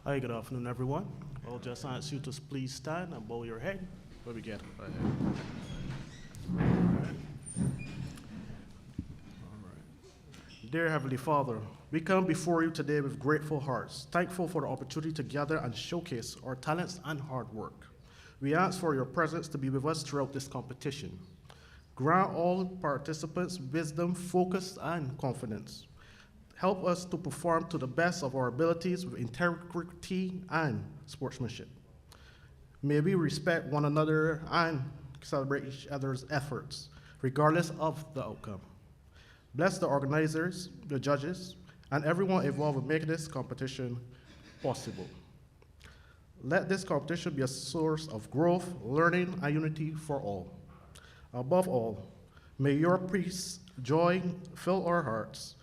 Hi, good afternoon, everyone. I'll just ask you to please stand and bow your head where we get. Right here. All right. Dear Heavenly Father, we come before you today with grateful hearts, thankful for the opportunity to gather and showcase our talents and hard work. We ask for your presence to be with us throughout this competition. Grant all participants wisdom, focus, and confidence. Help us to perform to the best of our abilities with integrity and sportsmanship. May we respect one another and celebrate each other's efforts, regardless of the outcome. Bless the organizers, the judges, and everyone involved in making this competition possible. Let this competition be a source of growth, learning, and unity for all. Above all, may your peace, joy fill our hearts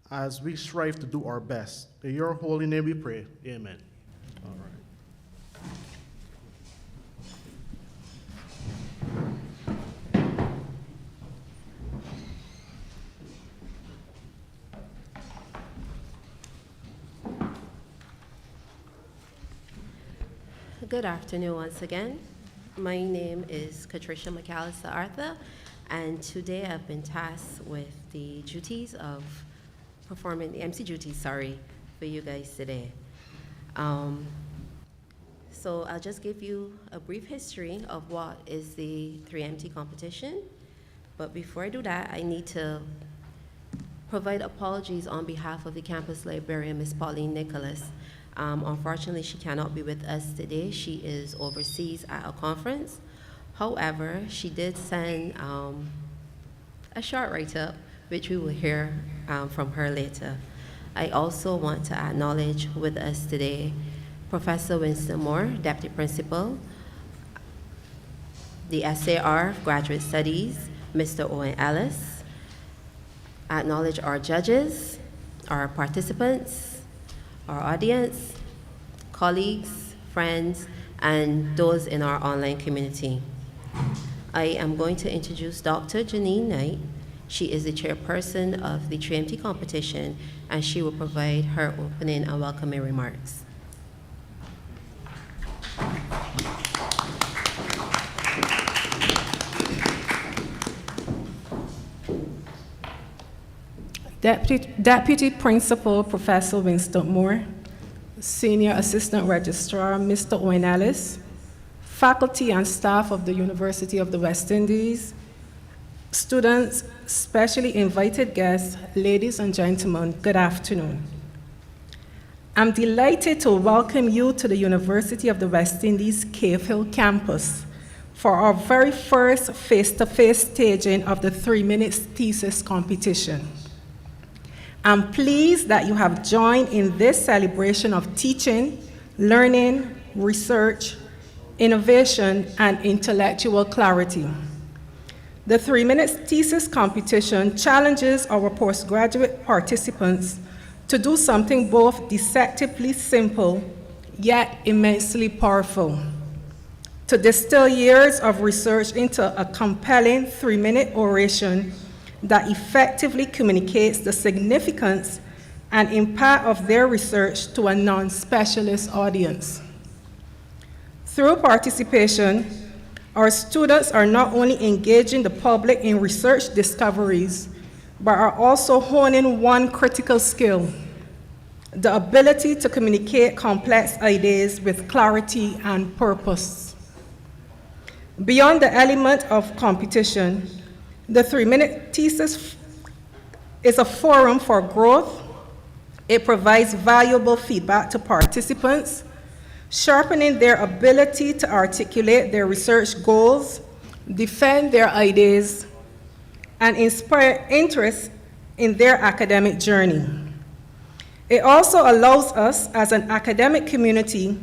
as we strive to do our best. In your holy name we pray, amen. All right. Good afternoon once again. My name is Patricia McAllister Arthur, and today I've been tasked with the duties of performing the MC duties, for you guys today. So I'll just give you a brief history of what is the 3MT competition. But before I do that, I need to provide apologies on behalf of the campus librarian, Ms. Pauline Nicholas. Unfortunately, she cannot be with us today. She is overseas at a conference. However, she did send a short write-up, which we will hear from her later. I also want to acknowledge with us today Professor Winston Moore, Deputy Principal, the SAR Graduate Studies, Mr. Owen Ellis. Acknowledge our judges, our participants, our audience, colleagues, friends, and those in our online community. I am going to introduce Dr. Janine Knight. She is the chairperson of the 3MT competition, and she will provide her opening and welcoming remarks. Deputy Principal Professor Winston Moore, Senior Assistant Registrar Mr. Owen Ellis, faculty and staff of the University of the West Indies, students, specially invited guests, ladies and gentlemen, good afternoon. I'm delighted to welcome you to the University of the West Indies Cave Hill campus for our very first face-to-face staging of the 3-minute thesis competition. I'm pleased that you have joined in this celebration of teaching, learning, research, innovation, and intellectual clarity. The 3-minute thesis competition challenges our postgraduate participants to do something both deceptively simple, yet immensely powerful. To distill years of research into a compelling 3-minute oration that effectively communicates the significance and impact of their research to a non-specialist audience. Through participation, our students are not only engaging the public in research discoveries, but are also honing one critical skill: the ability to communicate complex ideas with clarity and purpose. Beyond the element of competition, the 3-minute thesis is a forum for growth. It provides valuable feedback to participants, sharpening their ability to articulate their research goals, defend their ideas, and inspire interest in their academic journey. It also allows us as an academic community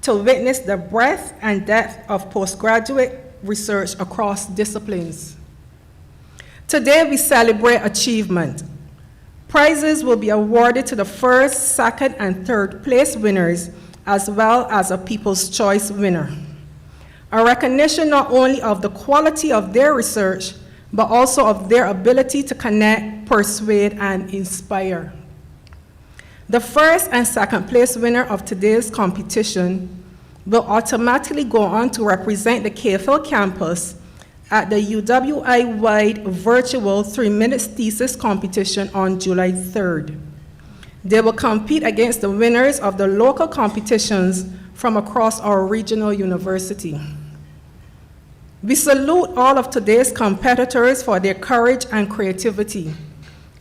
to witness the breadth and depth of postgraduate research across disciplines. Today we celebrate achievement. Prizes will be awarded to the first, second, and third place winners, as well as a People's Choice winner. A recognition not only of the quality of their research, but also of their ability to connect, persuade, and inspire. The first and second place winner of today's competition will automatically go on to represent the KFL campus at the UWI-wide virtual 3-minute thesis competition on July 3rd. They will compete against the winners of the local competitions from across our regional university. We salute all of today's competitors for their courage and creativity,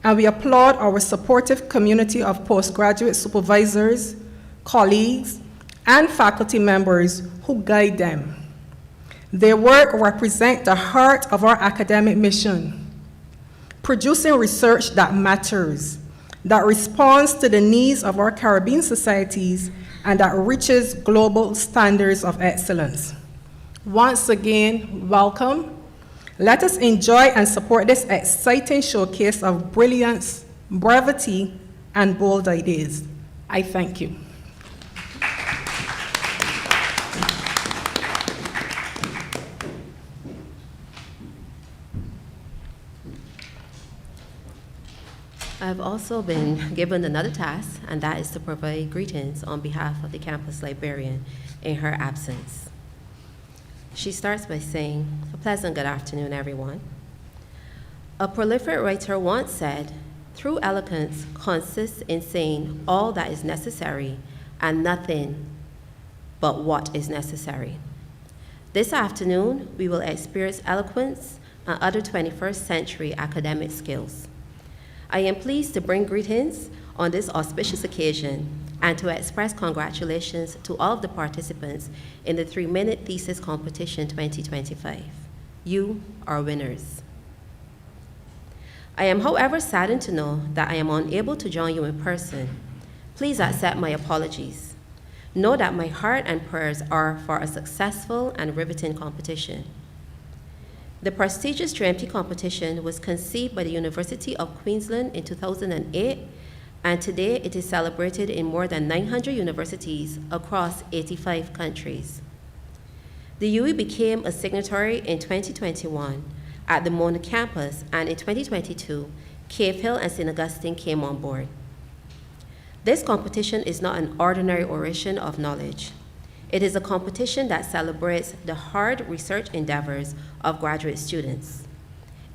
and we applaud our supportive community of postgraduate supervisors, colleagues, and faculty members who guide them. Their work represents the heart of our academic mission, producing research that matters, that responds to the needs of our Caribbean societies, and that reaches global standards of excellence. Once again, welcome. Let us enjoy and support this exciting showcase of brilliance, brevity, and bold ideas. I thank you. I've also been given another task, and that is to provide greetings on behalf of the campus librarian in her absence. She starts by saying, "A pleasant good afternoon, everyone." A prolific writer once said, "True eloquence consists in saying all that is necessary and nothing but what is necessary." This afternoon, we will experience eloquence and other 21st century academic skills. I am pleased to bring greetings on this auspicious occasion and to express congratulations to all of the participants in the 3-minute thesis competition 2025. You are winners. I am, however, saddened to know that I am unable to join you in person. Please accept my apologies. Know that my heart and prayers are for a successful and riveting competition. The prestigious 3MT competition was conceived by the University of Queensland in 2008, and today it is celebrated in more than 900 universities across 85 countries. The UWI became a signatory in 2021 at the Mona campus, and in 2022, Cave Hill and St. Augustine came on board. This competition is not an ordinary oration of knowledge. It is a competition that celebrates the hard research endeavors of graduate students.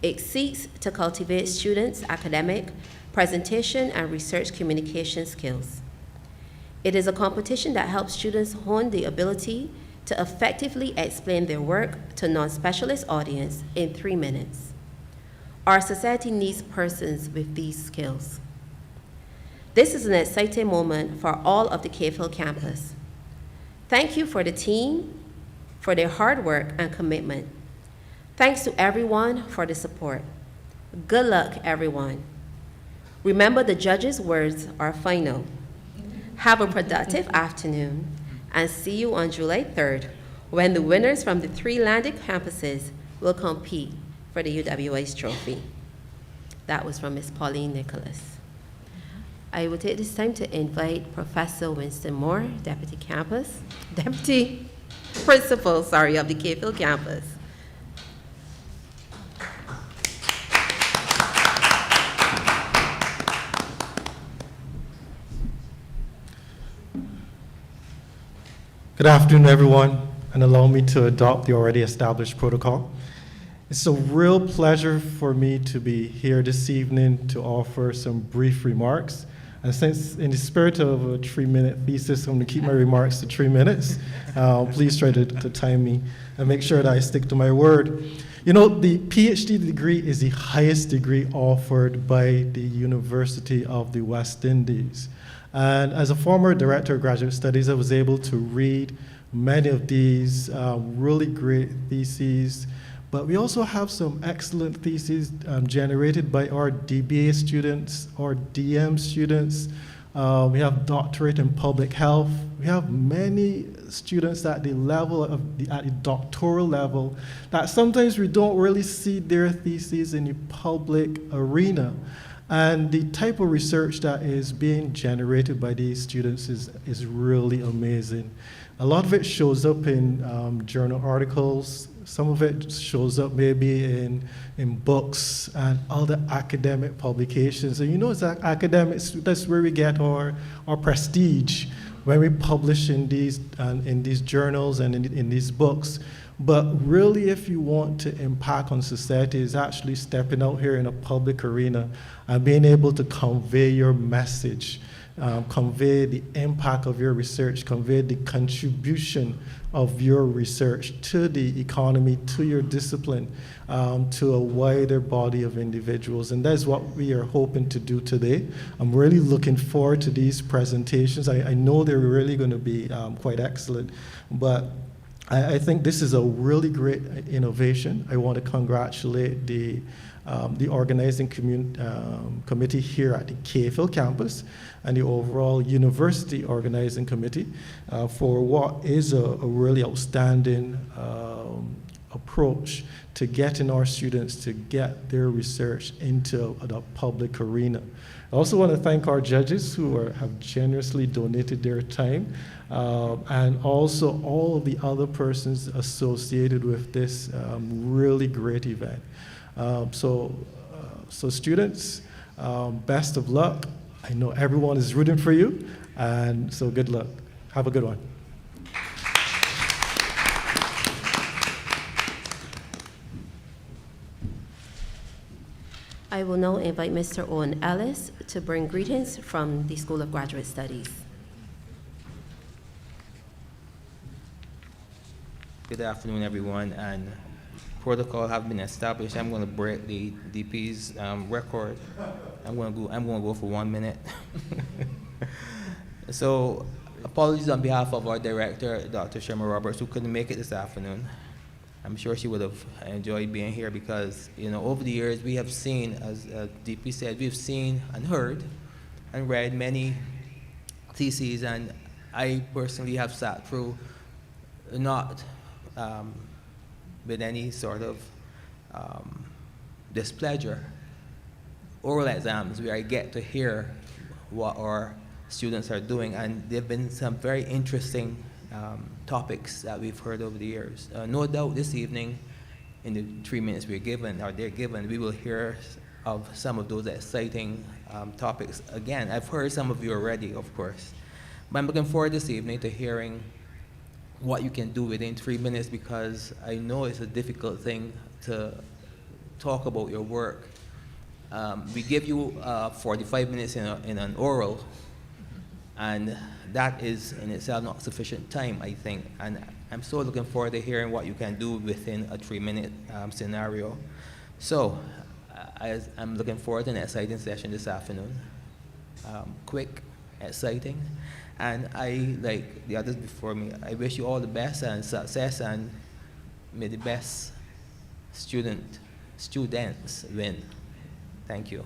It seeks to cultivate students' academic, presentation, and research communication skills. It is a competition that helps students hone the ability to effectively explain their work to non-specialist audience in 3 minutes. Our society needs persons with these skills. This is an exciting moment for all of the Cave Hill campus. Thank you for the team, for their hard work and commitment. Thanks to everyone for the support. Good luck, everyone. Remember, the judges' words are final. Have a productive afternoon, and see you on July 3rd, when the winners from the 3 landed campuses will compete for the UWI's trophy. That was from Ms. Pauline Nicholas. I will take this time to invite Professor Winston Moore, Deputy Principal, of the Cave Hill campus. Good afternoon, everyone, and allow me to adopt the already established protocol. It's a real pleasure for me to be here this evening to offer some brief remarks. And since in the spirit of a 3-minute thesis, I'm going to keep my remarks to 3 minutes. Please try to time me and make sure that I stick to my word. You know, the PhD degree is the highest degree offered by the University of the West Indies. And as a former director of graduate studies, I was able to read many of these really great theses. But we also have some excellent theses generated by our DBA students, our DM students. We have doctorate in public health. We have many students at the level of at the doctoral level that sometimes we don't really see their theses in the public arena. And the type of research that is being generated by these students is really amazing. A lot of it shows up in journal articles. Some of it shows up maybe in books and other academic publications. And you know, as academics, that's where we get our prestige, when we publish in these journals and in these books. But really, if you want to impact on society, is actually stepping out here in a public arena and being able to convey your message, convey the impact of your research, convey the contribution of your research to the economy, to your discipline, to a wider body of individuals. And that's what we are hoping to do today. I'm really looking forward to these presentations. I know they're really going to be quite excellent, but I think this is a really great innovation. I want to congratulate the organizing committee here at the KFL campus and the overall university organizing committee for what is a really outstanding approach to getting our students to get their research into the public arena. I also want to thank our judges who have generously donated their time, and also all of the other persons associated with this really great event. So students, best of luck. I know everyone is rooting for you, and so good luck. Have a good one. I will now invite Mr. Owen Ellis to bring greetings from the School of Graduate Studies. Good afternoon, everyone, and protocol have been established. I'm going to break the DP's record. I'm going to go for 1 minute. So, apologies on behalf of our director, Dr. Sherma Roberts, who couldn't make it this afternoon. I'm sure she would have enjoyed being here because, you know, over the years we have seen, as DP said, we've seen and heard and read many theses, and I personally have sat through, not with any sort of displeasure, oral exams where I get to hear what our students are doing, and there have been some very interesting topics that we've heard over the years. No doubt this evening, in the 3 minutes we're given, or they're given, we will hear of some of those exciting topics. Again, I've heard some of you already, of course, but I'm looking forward this evening to hearing what you can do within 3 minutes, because I know it's a difficult thing to talk about your work. We give you 45 minutes in an oral, and that is in itself not sufficient time, I think. And I'm so looking forward to hearing what you can do within a 3-minute scenario. So I'm looking forward to an exciting session this afternoon. Quick, exciting. And I, like the others before me, I wish you all the best and success, and may the best students win. Thank you.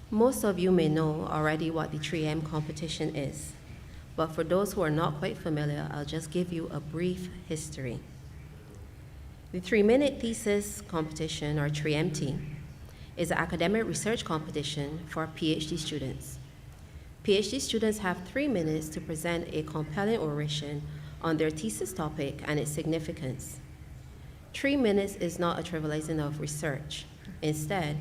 Most of you may know already what the 3M competition is, but for those who are not quite familiar, I'll just give you a brief history. The 3-minute thesis competition, or 3MT, is an academic research competition for PhD students. PhD students have 3 minutes to present a compelling oration on their thesis topic and its significance. 3 minutes is not a trivializing of research. Instead,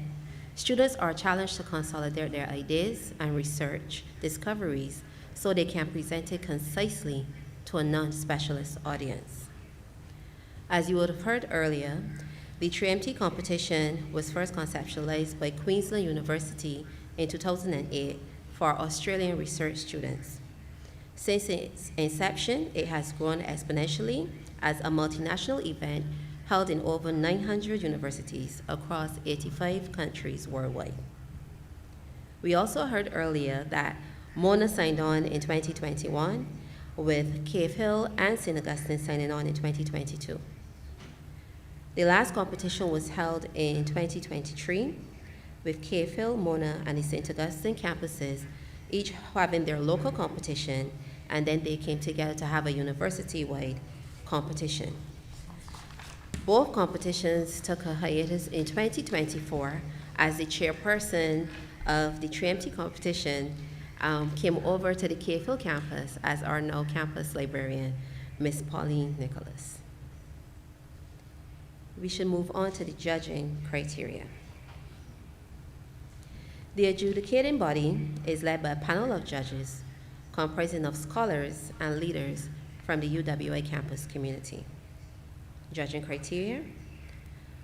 students are challenged to consolidate their ideas and research discoveries so they can present it concisely to a non-specialist audience. As you would have heard earlier, the 3MT competition was first conceptualized by Queensland University in 2008 for Australian research students. Since its inception, it has grown exponentially as a multinational event held in over 900 universities across 85 countries worldwide. We also heard earlier that Mona signed on in 2021, with Cave Hill and St. Augustine signing on in 2022. The last competition was held in 2023, with Cave Hill, Mona, and the St. Augustine campuses each having their local competition, and then they came together to have a university-wide competition. Both competitions took a hiatus in 2024 as the chairperson of the 3MT competition came over to the Cayfield campus as our now campus librarian, Miss Pauline Nicholas. We should move on to the judging criteria. The adjudicating body is led by a panel of judges comprising of scholars and leaders from the UWI campus community. Judging criteria: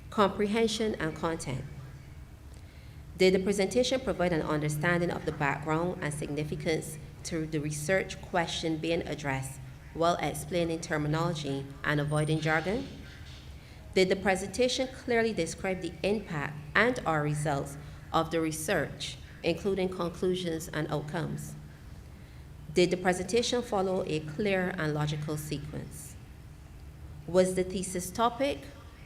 comprehension and content. Did the presentation provide an understanding of the background and significance to the research question being addressed while explaining terminology and avoiding jargon? Did the presentation clearly describe the impact and/or results of the research, including conclusions and outcomes? Did the presentation follow a clear and logical sequence? Was the thesis topic,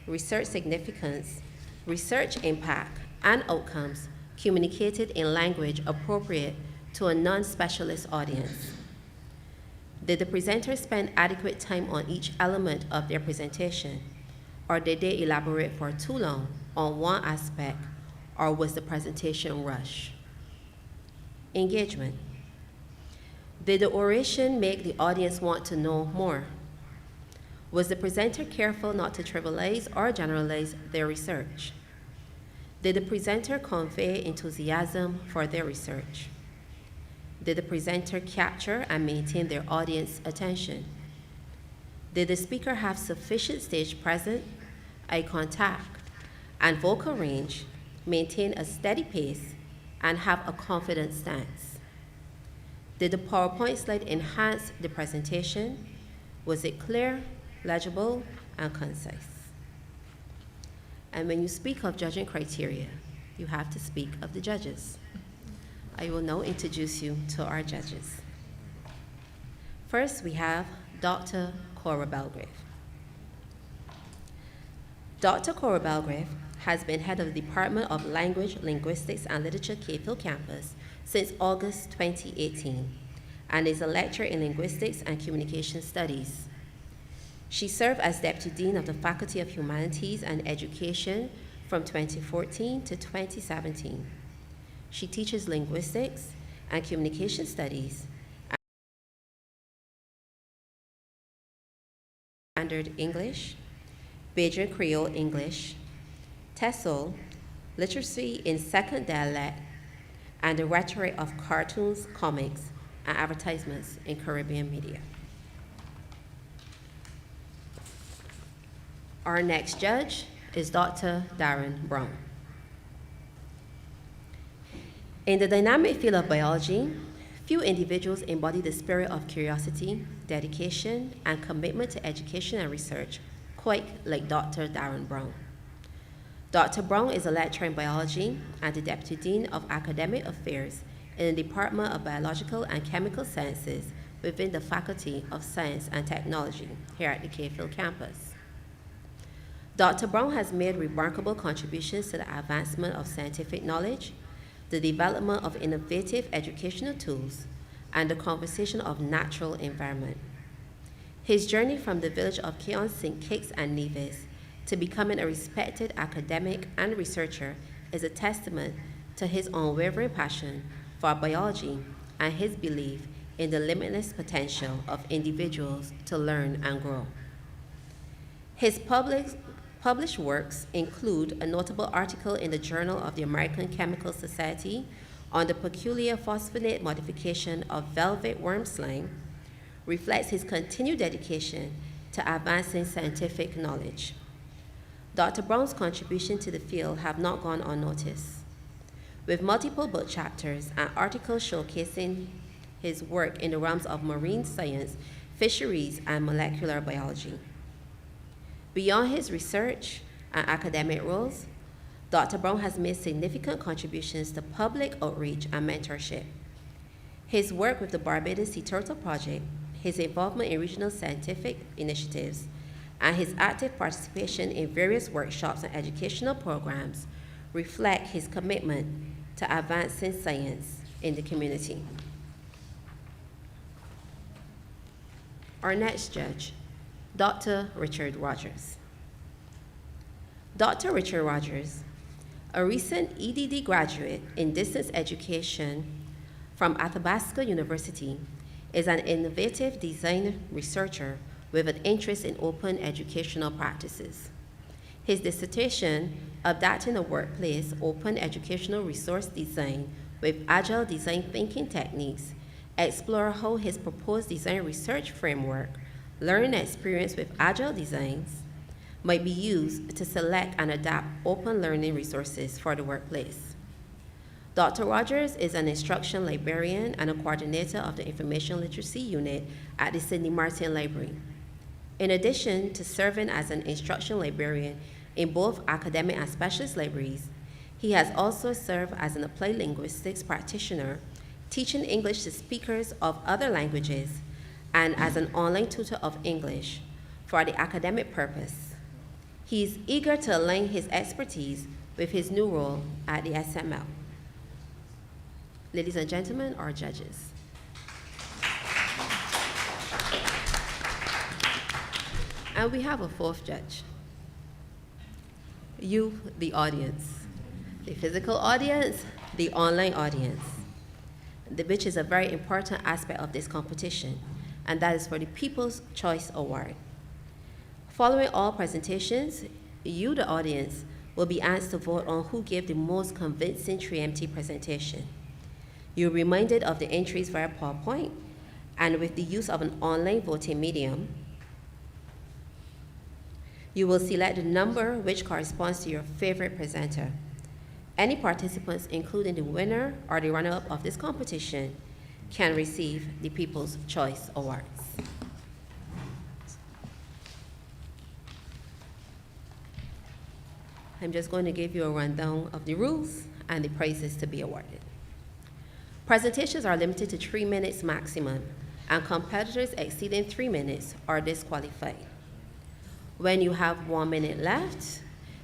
research significance, research impact, and outcomes communicated in language appropriate to a non-specialist audience? Did the presenters spend adequate time on each element of their presentation, or did they elaborate for too long on one aspect, or was the presentation rushed? Engagement. Did the oration make the audience want to know more? Was the presenter careful not to trivialize or generalize their research? Did the presenter convey enthusiasm for their research? Did the presenter capture and maintain their audience attention? Did the speaker have sufficient stage presence, eye contact, and vocal range, maintain a steady pace, and have a confident stance? Did the PowerPoint slide enhance the presentation? Was it clear, legible, and concise? And when you speak of judging criteria, you have to speak of the judges. I will now introduce you to our judges. First, we have Dr. Cora Belgrave. Dr. Cora Belgrave has been head of the Department of Language, Linguistics, and Literature, Cayfield campus since August 2018, and is a lecturer in linguistics and communication studies. She served as Deputy Dean of the Faculty of Humanities and Education from 2014 to 2017. She teaches linguistics and communication studies, Standard English, Bajan Creole English, TESOL, Literacy in Second Dialect, and the rhetoric of cartoons, comics, and advertisements in Caribbean media. Our next judge is Dr. Darren Brown. In the dynamic field of biology, few individuals embody the spirit of curiosity, dedication, and commitment to education and research quite like Dr. Darren Brown. Dr. Brown is a lecturer in biology and the Deputy Dean of Academic Affairs in the Department of Biological and Chemical Sciences within the Faculty of Science and Technology here at the Cayfield campus. Dr. Brown has made remarkable contributions to the advancement of scientific knowledge, the development of innovative educational tools, and the conservation of natural environment. His journey from the village of Keon St. Kitts and Nevis to becoming a respected academic and researcher is a testament to his unwavering passion for biology and his belief in the limitless potential of individuals to learn and grow. His published works include a notable article in the Journal of the American Chemical Society on the peculiar phosphonate modification of velvet worm slime, reflects his continued dedication to advancing scientific knowledge. Dr. Brown's contribution to the field have not gone unnoticed, with multiple book chapters and articles showcasing his work in the realms of marine science, fisheries, and molecular biology. Beyond his research and academic roles, Dr. Brown has made significant contributions to public outreach and mentorship. His work with the Barbados Sea Turtle Project, his involvement in regional scientific initiatives, and his active participation in various workshops and educational programs reflect his commitment to advancing science in the community. Our next judge, Dr. Richard Rogers. Dr. Richard Rogers, a recent EDD graduate in distance education from Athabasca University, is an innovative design researcher with an interest in open educational practices. His dissertation, Adapting the Workplace Open Educational Resource Design with Agile Design Thinking Techniques, explore how his proposed design research framework, learning experience with Agile designs, might be used to select and adapt open learning resources for the workplace. Dr. Rogers is an instruction librarian and a coordinator of the Information Literacy Unit at the Sidney Martin Library. In addition to serving as an instruction librarian in both academic and specialist libraries, he has also served as an applied linguistics practitioner, teaching English to speakers of other languages, and as an online tutor of English for the academic purpose. He is eager to align his expertise with his new role at the SML. Ladies and gentlemen, our judges. And we have a fourth judge. You, the audience. The physical audience, the online audience, which is a very important aspect of this competition, and that is for the People's Choice Award. Following all presentations, you, the audience, will be asked to vote on who gave the most convincing 3MT presentation. You're reminded of the entries via PowerPoint, and with the use of an online voting medium, you will select the number which corresponds to your favorite presenter. Any participants, including the winner or the runner-up of this competition, can receive the People's Choice Awards. I'm just going to give you a rundown of the rules and the prizes to be awarded. Presentations are limited to 3 minutes maximum, and competitors exceeding 3 minutes are disqualified. When you have 1 minute left,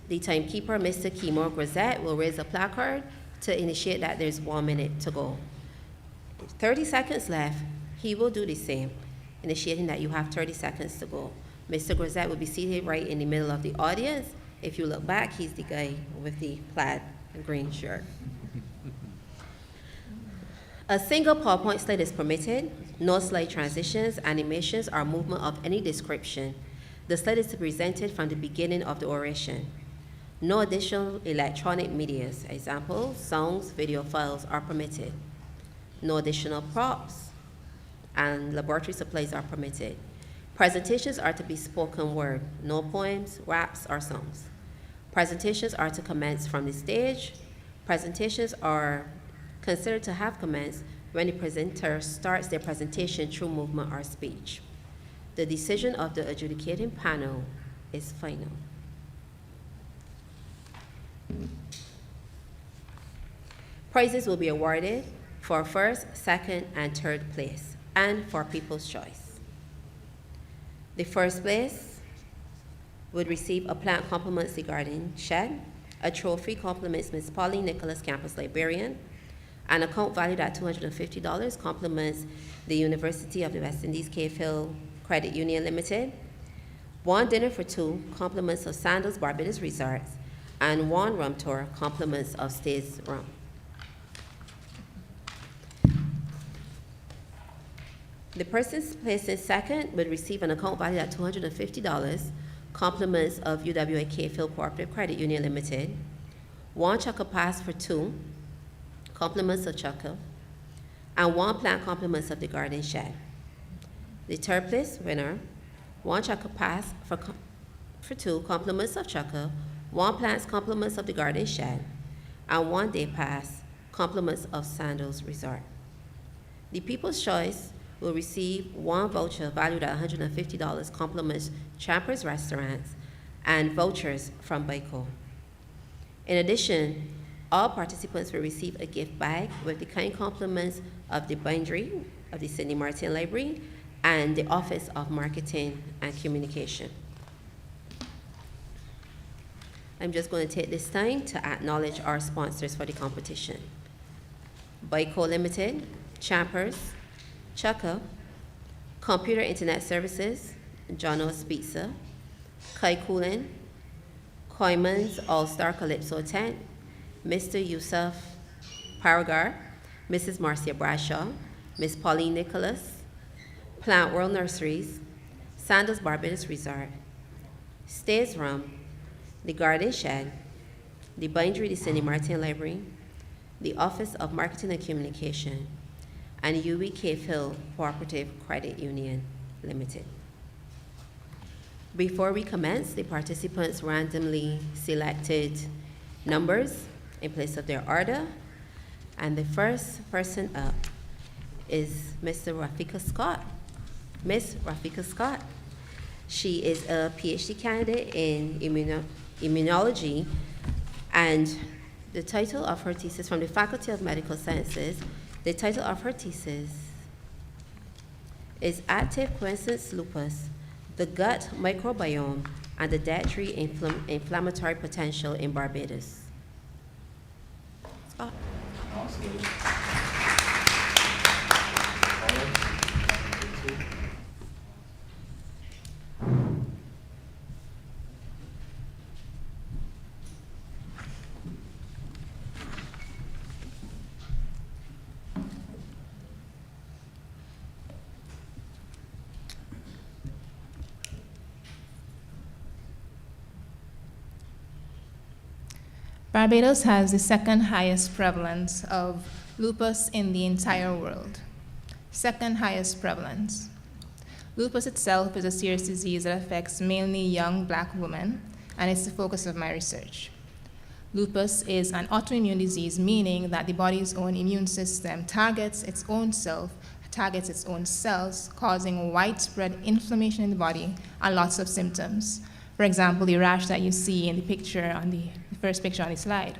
the timekeeper, Mr. Kimo Grisette, will raise a placard to initiate that there's 1 minute to go. 30 seconds left, he will do the same, initiating that you have 30 seconds to go. Mr. Grisette will be seated right in the middle of the audience. If you look back, he's the guy with the plaid green shirt. A single PowerPoint slide is permitted. No slide transitions, animations, or movement of any description. The slide is presented from the beginning of the oration. No additional electronic medias, example, songs, video files, are permitted. No additional props and laboratory supplies are permitted. Presentations are to be spoken word, no poems, raps, or songs. Presentations are to commence from the stage. Presentations are considered to have commenced when the presenter starts their presentation through movement or speech. The decision of the adjudicating panel is final. Prizes will be awarded for first, second, and third place, and for People's Choice. The first place would receive a plant compliments the garden shed, a trophy compliments Ms. Pauline Nicholas, campus librarian, an account valued at $250 compliments the University of the West Indies Cave Hill Credit Union Limited, 1 dinner for 2 compliments of Sandals Barbados Resorts, and 1 rum tour compliments of Stays Rum. The person placed in second would receive an account valued at $250, compliments of UWI Cave Hill Cooperative Credit Union Limited, 1 Chukka Pass for 2, compliments of Chukka, and 1 plant compliments of the Garden Shed. The third place winner, 1 Chukka Pass for 2, compliments of Chukka, 1 plants compliments of the Garden Shed, and 1 day pass, compliments of Sandals Resort. The People's Choice will receive 1 voucher valued at $150, compliments Champers Restaurants, and vouchers from BICO. In addition, all participants will receive a gift bag with the kind compliments of the bindery of the Sidney Martin Library and the Office of Marketing and Communication. I'm just going to take this time to acknowledge our sponsors for the competition. BICO Limited, Champers, Chukka, Computer Internet Services, Jono's Pizza, Kai Kulin, Koymans All-Star Calypso Tent, Mr. Yusuf Paragar, Mrs. Marcia Bradshaw, Ms. Pauline Nicholas, Plant World Nurseries, Sandals Barbados Resort, Stays Rum, the Garden Shed, the Bindery de Cindy Martin Library, the Office of Marketing and Communication, and UWI Cave Hill Cooperative Credit Union Limited. Before we commence, the participants randomly selected numbers in place of their order, and the first person up is Mr. Rafika Scott. Miss Rafika Scott. She is a PhD candidate in immunology, and the title of her thesis from the Faculty of Medical Sciences, the title of her thesis is Active Quiescence Lupus, the Gut Microbiome and the Dietary Inflammatory Potential in Barbados. Scott. Barbados has the second highest prevalence of lupus in the entire world. Second highest prevalence. Lupus itself is a serious disease that affects mainly young Black women, and it's the focus of my research. Lupus is an autoimmune disease, meaning that the body's own immune system targets its own self, targets its own cells, causing widespread inflammation in the body and lots of symptoms. For example, the rash that you see in the picture on the first picture on the slide.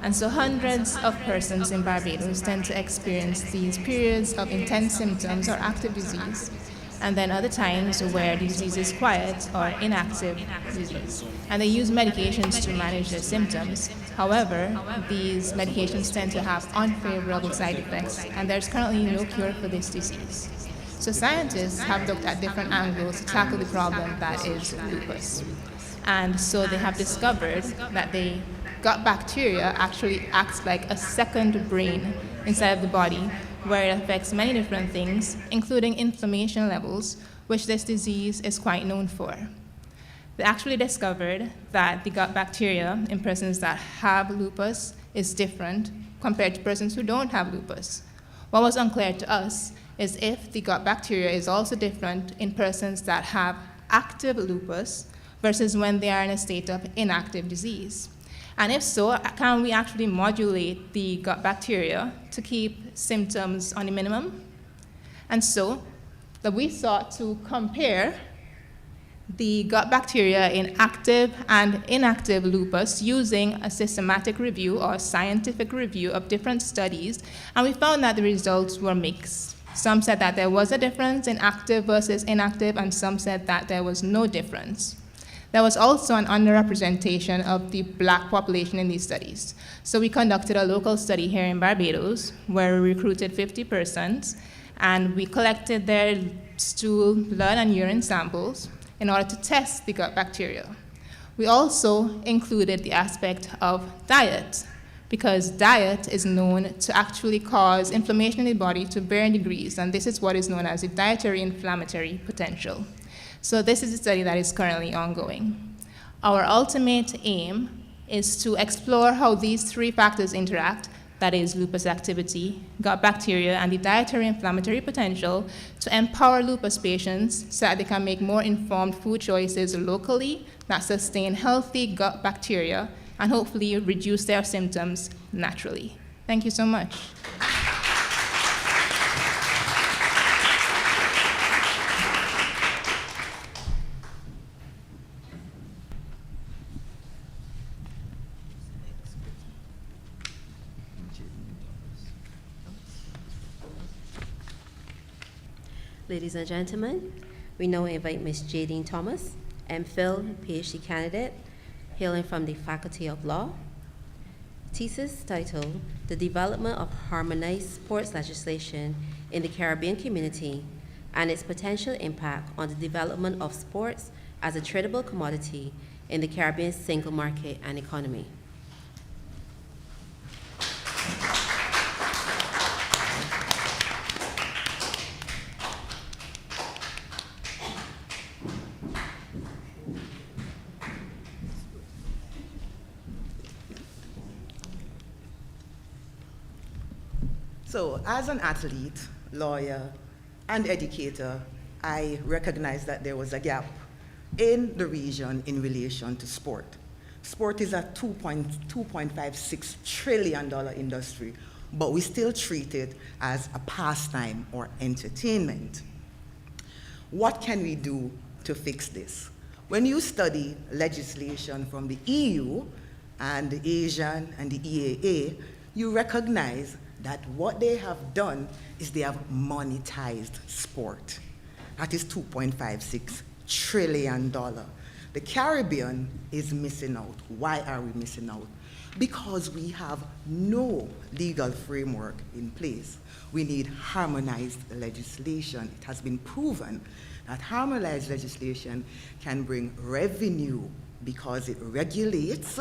And so hundreds of persons in Barbados tend to experience these periods of intense symptoms or active disease, and then other times where the disease is quiet or inactive disease. And they use medications to manage their symptoms. However, these medications tend to have unfavorable side effects, and there's currently no cure for this disease. So scientists have looked at different angles to tackle the problem that is lupus. And so they have discovered that the gut bacteria actually acts like a second brain inside of the body, where it affects many different things, including inflammation levels, which this disease is quite known for. They actually discovered that the gut bacteria in persons that have lupus is different compared to persons who don't have lupus. What was unclear to us is if the gut bacteria is also different in persons that have active lupus versus when they are in a state of inactive disease. And if so, can we actually modulate the gut bacteria to keep symptoms on the minimum? And so we sought to compare the gut bacteria in active and inactive lupus using a systematic review or scientific review of different studies, and we found that the results were mixed. Some said that there was a difference in active versus inactive, and some said that there was no difference. There was also an underrepresentation of the Black population in these studies. So we conducted a local study here in Barbados where we recruited 50 persons, and we collected their stool, blood, and urine samples in order to test the gut bacteria. We also included the aspect of diet, because diet is known to actually cause inflammation in the body to varying degrees, and this is what is known as the dietary inflammatory potential. So this is a study that is currently ongoing. Our ultimate aim is to explore how these three factors interact, that is lupus activity, gut bacteria, and the dietary inflammatory potential, to empower lupus patients so that they can make more informed food choices locally that sustain healthy gut bacteria and hopefully reduce their symptoms naturally. Thank you so much. Ladies and gentlemen, we now invite Ms. Jadine Thomas, MPhil, PhD candidate, hailing from the Faculty of Law. Thesis titled, The Development of Harmonized Sports Legislation in the Caribbean Community and its Potential Impact on the Development of Sports as a Tradable Commodity in the Caribbean single market and economy. So, as an athlete, lawyer, and educator, I recognize that there was a gap in the region in relation to sport. Sport is a $2.56 trillion industry, but we still treat it as a pastime or entertainment. What can we do to fix this? When you study legislation from the EU and the Asian and the EAA, you recognize that what they have done is they have monetized sport. That is $2.56 trillion. The Caribbean is missing out. Why are we missing out? Because we have no legal framework in place. We need harmonized legislation. It has been proven that harmonized legislation can bring revenue because it regulates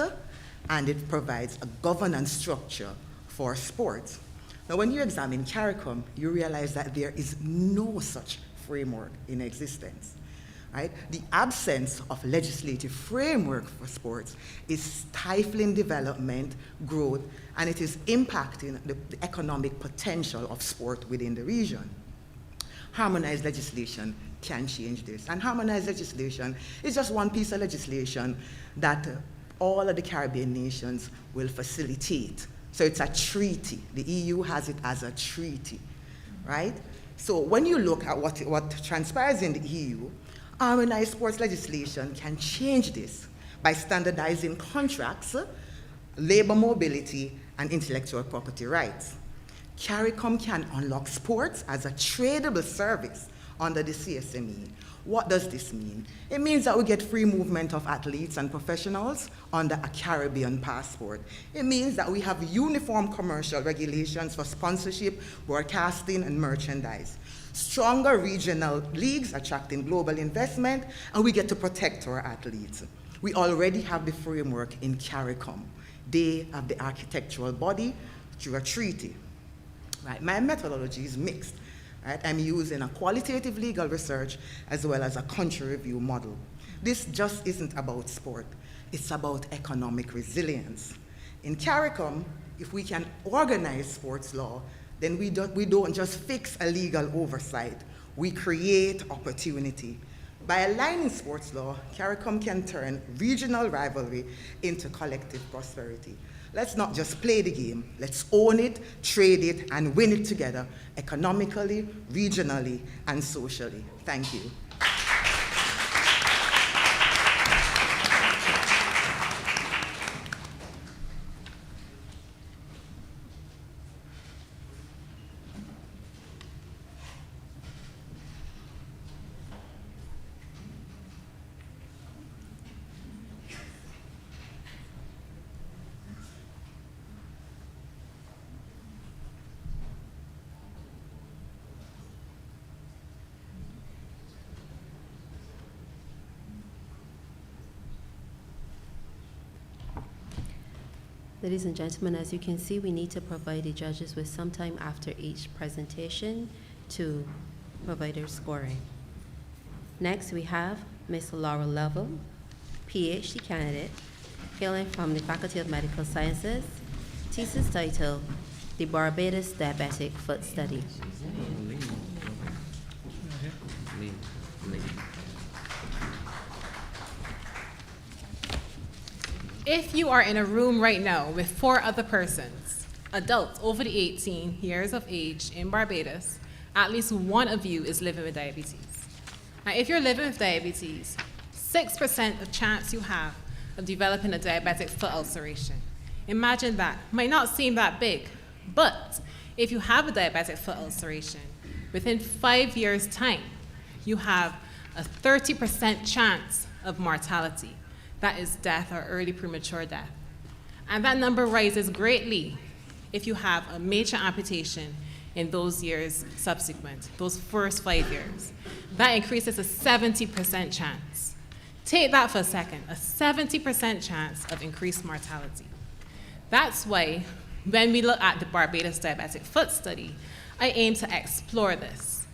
and it provides a governance structure for sports. Now, when you examine CARICOM, you realize that there is no such framework in existence, right? The absence of legislative framework for sports is stifling development, growth, and it is impacting the economic potential of sport within the region. Harmonized legislation can change this, and harmonized legislation is just one piece of legislation that all of the Caribbean nations will facilitate. So it's a treaty. The EU has it as a treaty, right? So when you look at what transpires in the EU, harmonized sports legislation can change this by standardizing contracts, labor mobility, and intellectual property rights. CARICOM can unlock sports as a tradable service under the CSME. What does this mean? It means that we get free movement of athletes and professionals under a Caribbean passport. It means that we have uniform commercial regulations for sponsorship, broadcasting, and merchandise. Stronger regional leagues attracting global investment, and we get to protect our athletes. We already have the framework in CARICOM. They have the architectural body through a treaty. Right? My methodology is mixed. Right? I'm using a qualitative legal research as well as a country review model. This just isn't about sport. It's about economic resilience. In CARICOM, if we can organize sports law, then we don't just fix a legal oversight. We create opportunity. By aligning sports law, CARICOM can turn regional rivalry into collective prosperity. Let's not just play the game. Let's own it, trade it, and win it together, economically, regionally, and socially. Thank you. Ladies and gentlemen, as you can see, we need to provide the judges with some time after each presentation to provide their scoring. Next, we have Ms. Laura Lovell, PhD candidate, hailing from the Faculty of Medical Sciences, thesis title, The Barbados Diabetic Foot Study. If you are in a room right now with 4 other persons, adults over the 18 years of age in Barbados, at least one of you is living with diabetes. Now, if you're living with diabetes, 6% of chance you have of developing a diabetic foot ulceration. Imagine that. Might not seem that big, but if you have a diabetic foot ulceration, within 5 years' time, you have a 30% chance of mortality. That is death or early premature death. And that number rises greatly if you have a major amputation in those years subsequent, those first 5 years. That increases to 70% chance. Take that for a second, a 70% chance of increased mortality. That's why when we look at the Barbados diabetic foot study, I aim to explore this.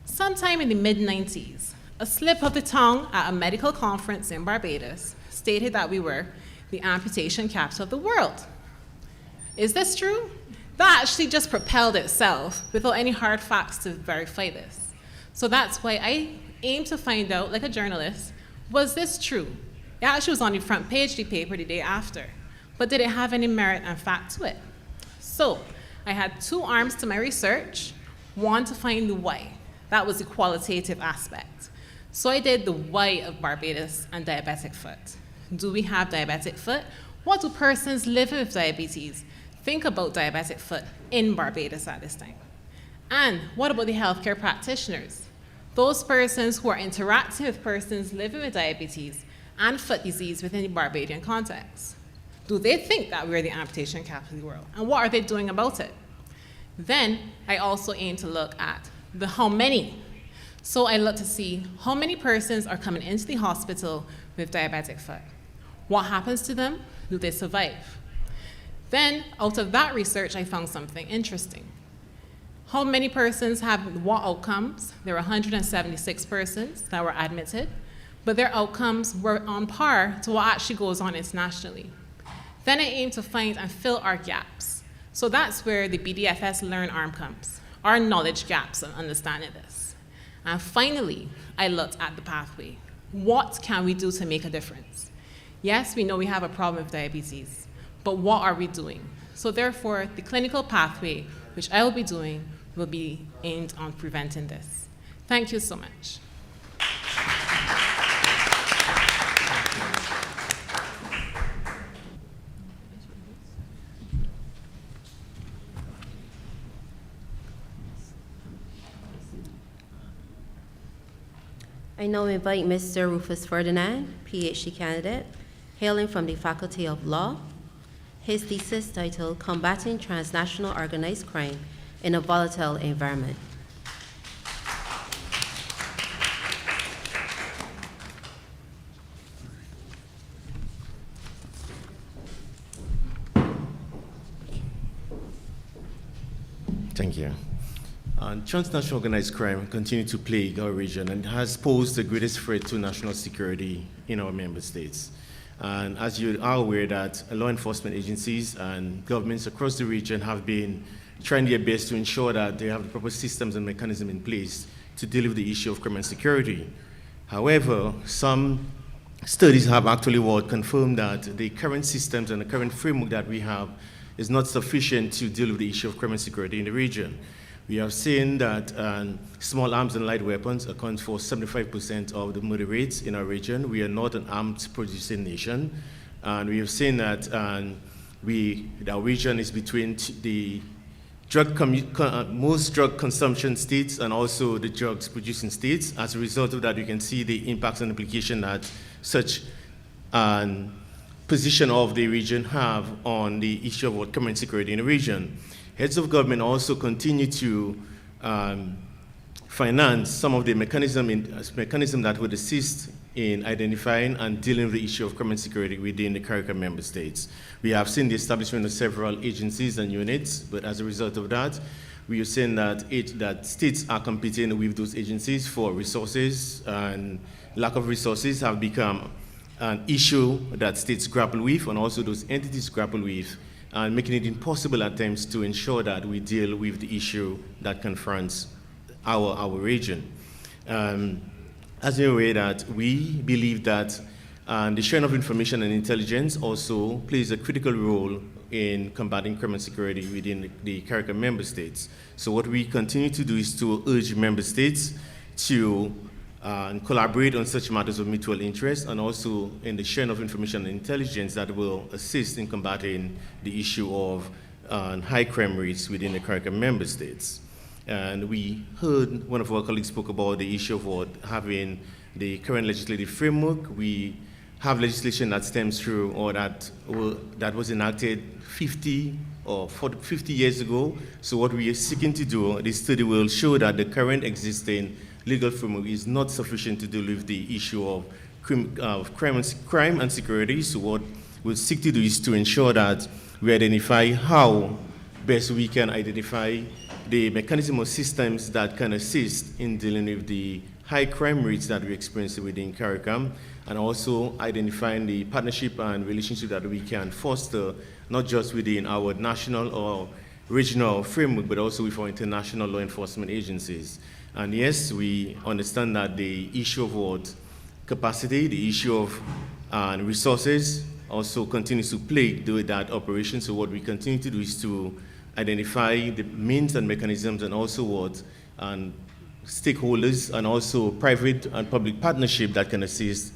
Sometime in the mid-90s, a slip of the tongue at a medical conference in Barbados stated that we were the amputation capital of the world. Is this true? That actually just propelled itself without any hard facts to verify this. So that's why I aim to find out, like a journalist, was this true? It actually was on the front page of the paper the day after, but did it have any merit and fact to it? So I had two arms to my research, one to find the why. That was the qualitative aspect. So I did the why of Barbados and diabetic foot. Do we have diabetic foot? What do persons living with diabetes think about diabetic foot in Barbados at this time? And what about the healthcare practitioners? Those persons who are interacting with persons living with diabetes and foot disease within the Barbadian context. Do they think that we're the amputation capital of the world? And what are they doing about it? Then I also aim to look at the how many. So I look to see how many persons are coming into the hospital with diabetic foot. What happens to them? Do they survive? Then, out of that research, I found something interesting. How many persons have what outcomes? There were 176 persons that were admitted, but their outcomes were on par to what actually goes on internationally. Then I aim to find and fill our gaps. So that's where the BDFS Learn arm comes, our knowledge gaps and understanding this. And finally, I looked at the pathway. What can we do to make a difference? Yes, we know we have a problem with diabetes, but what are we doing? So therefore, the clinical pathway, which I will be doing, will be aimed on preventing this. Thank you so much. I now invite Mr. Rufus Ferdinand, PhD candidate, hailing from the Faculty of Law. His thesis titled, Combating Transnational Organized Crime in a Volatile Environment. Thank you. Transnational organized crime continues to plague our region and has posed the greatest threat to national security in our member states. And as you are aware that law enforcement agencies and governments across the region have been trying their best to ensure that they have the proper systems and mechanisms in place to deal with the issue of crime and security. However, some studies have actually confirmed that the current systems and the current framework that we have is not sufficient to deal with the issue of crime and security in the region. We have seen that small arms and light weapons account for 75% of the murder rates in our region. We are not an arms producing nation. And we have seen that our region is between the most drug consumption states and also the drugs producing states. As a result of that, you can see the impacts and implication that such position of the region have on the issue of crime and security in the region. Heads of government also continue to finance some of the mechanism that would assist in identifying and dealing with the issue of crime and security within the CARICOM member states. We have seen the establishment of several agencies and units, but as a result of that, we are seeing that states are competing with those agencies for resources, and lack of resources have become an issue that states grapple with, and also those entities grapple with, and making it impossible at times to ensure that we deal with the issue that confronts our region. As in a way that we believe that the sharing of information and intelligence also plays a critical role in combating crime and security within the CARICOM member states. So what we continue to do is to urge member states to collaborate on such matters of mutual interest, and also in the sharing of information and intelligence that will assist in combating the issue of high crime rates within the CARICOM member states. And we heard one of our colleagues spoke about the issue of having the current legislative framework. We have legislation that stems through, or that was enacted 50 or 50 years ago. So what we are seeking to do, this study will show that the current existing legal framework is not sufficient to deal with the issue of crime and security. So what we'll seek to do is to ensure that we identify how best we can identify the mechanism or systems that can assist in dealing with the high crime rates that we experience within CARICOM, and also identifying the partnership and relationship that we can foster, not just within our national or regional framework, but also with our international law enforcement agencies. And yes, we understand that the issue of what capacity, the issue of resources also continues to plague that operation. So what we continue to do is to identify the means and mechanisms, and also what stakeholders and also private and public partnership that can assist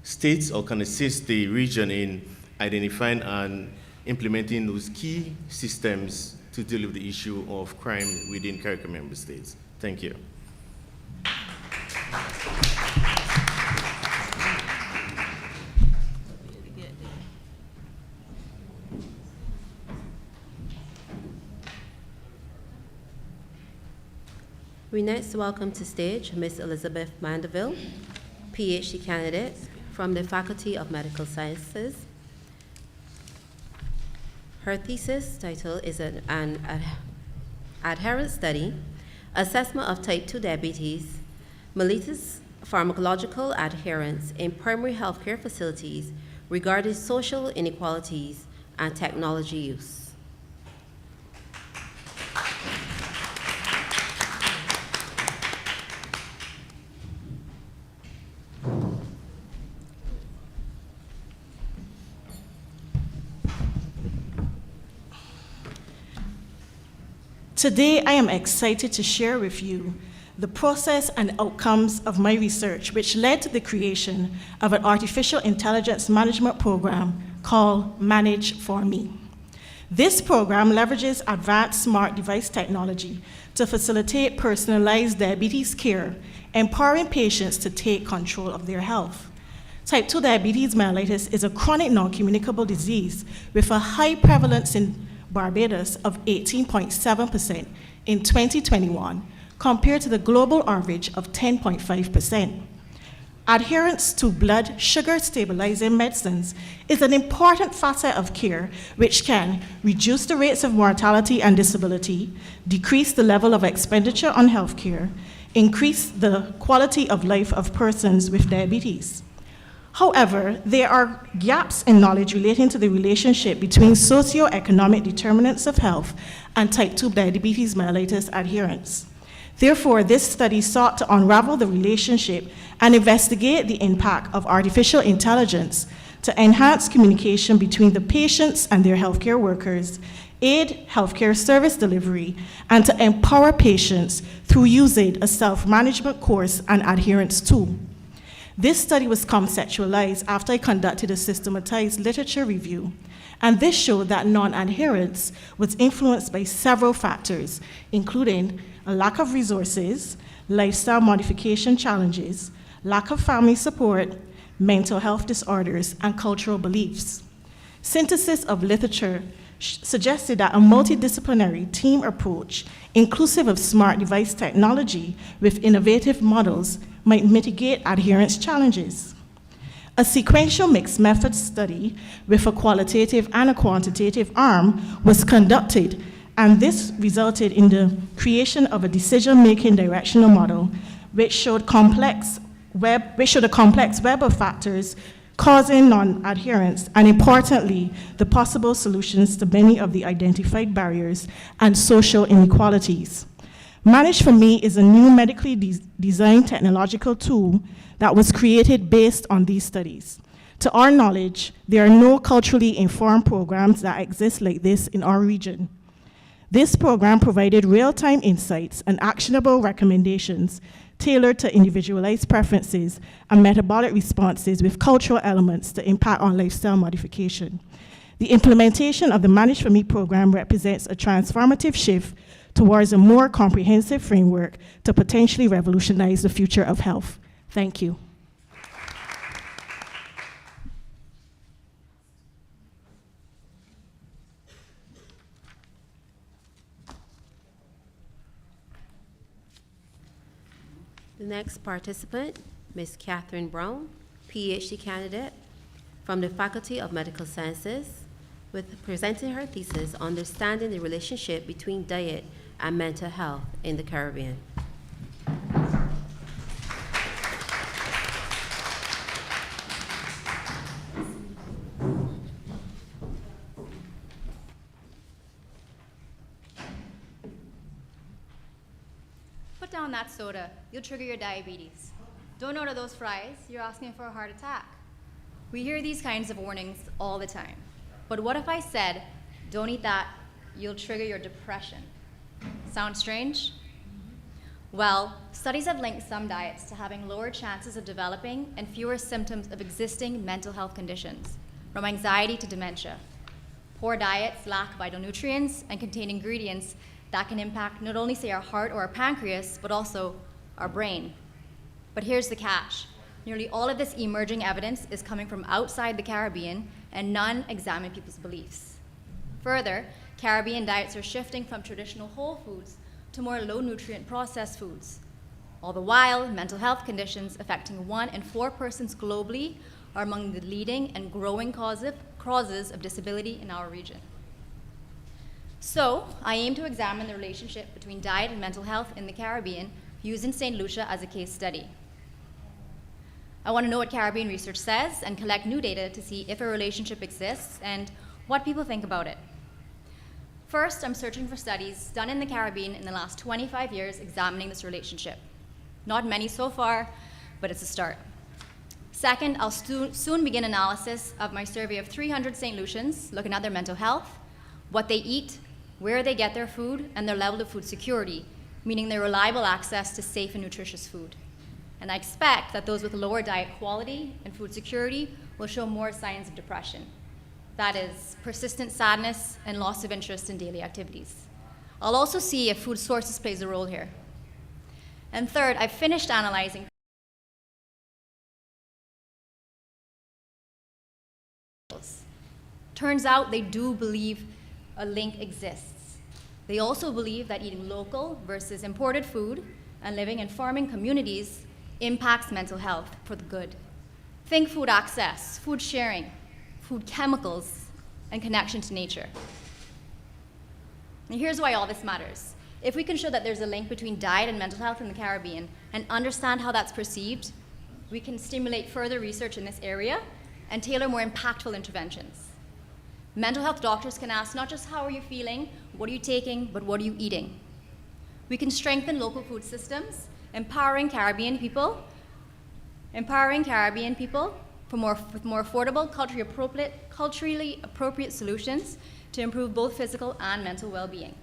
states or can assist the region in identifying and implementing those key systems to deal with the issue of crime within CARICOM member states. Thank you. We next welcome to stage Ms. Elizabeth Mandeville, PhD candidate from the Faculty of Medical Sciences. Her thesis title is an adherence study, assessment of type 2 diabetes, mellitus pharmacological adherence in primary healthcare facilities regarding social inequalities and technology use. Today, I am excited to share with you the process and outcomes of my research, which led to the creation of an artificial intelligence management program called Manage for Me. This program leverages advanced smart device technology to facilitate personalized diabetes care, empowering patients to take control of their health. Type 2 diabetes mellitus is a chronic non-communicable disease with a high prevalence in Barbados of 18.7% in 2021, compared to the global average of 10.5%. Adherence to blood sugar stabilizing medicines is an important facet of care which can reduce the rates of mortality and disability, decrease the level of expenditure on healthcare, increase the quality of life of persons with diabetes. However, there are gaps in knowledge relating to the relationship between socioeconomic determinants of health and type 2 diabetes mellitus adherence. Therefore, this study sought to unravel the relationship and investigate the impact of artificial intelligence to enhance communication between the patients and their healthcare workers, aid healthcare service delivery, and to empower patients through using a self-management course and adherence tool. This study was conceptualized after I conducted a systematized literature review, and this showed that non-adherence was influenced by several factors, including a lack of resources, lifestyle modification challenges, lack of family support, mental health disorders, and cultural beliefs. Synthesis of literature suggested that a multidisciplinary team approach, inclusive of smart device technology with innovative models, might mitigate adherence challenges. A sequential mixed method study with a qualitative and a quantitative arm was conducted, and this resulted in the creation of a decision-making directional model which showed a complex web of factors causing non-adherence, and importantly, the possible solutions to many of the identified barriers and social inequalities. Manage for Me is a new medically designed technological tool that was created based on these studies. To our knowledge, there are no culturally informed programs that exist like this in our region. This program provided real-time insights and actionable recommendations tailored to individualized preferences and metabolic responses with cultural elements to impact on lifestyle modification. The implementation of the Manage for Me program represents a transformative shift towards a more comprehensive framework to potentially revolutionize the future of health. Thank you. The next participant, Ms. Catherine Brown, PhD candidate from the Faculty of Medical Sciences, with presenting her thesis, Understanding the Relationship Between Diet and Mental Health in the Caribbean. Put down that soda, you'll trigger your diabetes. Don't order those fries, you're asking for a heart attack. We hear these kinds of warnings all the time. But what if I said, don't eat that, you'll trigger your depression? Sound strange? Well, studies have linked some diets to having lower chances of developing and fewer symptoms of existing mental health conditions, from anxiety to dementia. Poor diets lack vital nutrients and contain ingredients that can impact not only, say, our heart or our pancreas, but also our brain. But here's the catch. Nearly all of this emerging evidence is coming from outside the Caribbean, and none examine people's beliefs. Further, Caribbean diets are shifting from traditional whole foods to more low-nutrient processed foods. All the while, mental health conditions affecting 1 in 4 persons globally are among the leading and growing causes of disability in our region. So, I aim to examine the relationship between diet and mental health in the Caribbean, using St. Lucia as a case study. I want to know what Caribbean research says and collect new data to see if a relationship exists and what people think about it. First, I'm searching for studies done in the Caribbean in the last 25 years examining this relationship. Not many so far, but it's a start. Second, I'll soon begin analysis of my survey of 300 St. Lucians, looking at their mental health, what they eat, where they get their food, and their level of food security, meaning their reliable access to safe and nutritious food. And I expect that those with lower diet quality and food security will show more signs of depression. That is, persistent sadness and loss of interest in daily activities. I'll also see if food sources plays a role here. And third, I've finished analyzing Turns out they do believe a link exists. They also believe that eating local versus imported food and living in farming communities impacts mental health for the good. Think food access, food sharing, food chemicals, and connection to nature. And here's why all this matters. If we can show that there's a link between diet and mental health in the Caribbean and understand how that's perceived, we can stimulate further research in this area and tailor more impactful interventions. Mental health doctors can ask not just how are you feeling, what are you taking, but what are you eating? We can strengthen local food systems, empowering Caribbean people with more affordable, culturally appropriate solutions to improve both physical and mental well-being.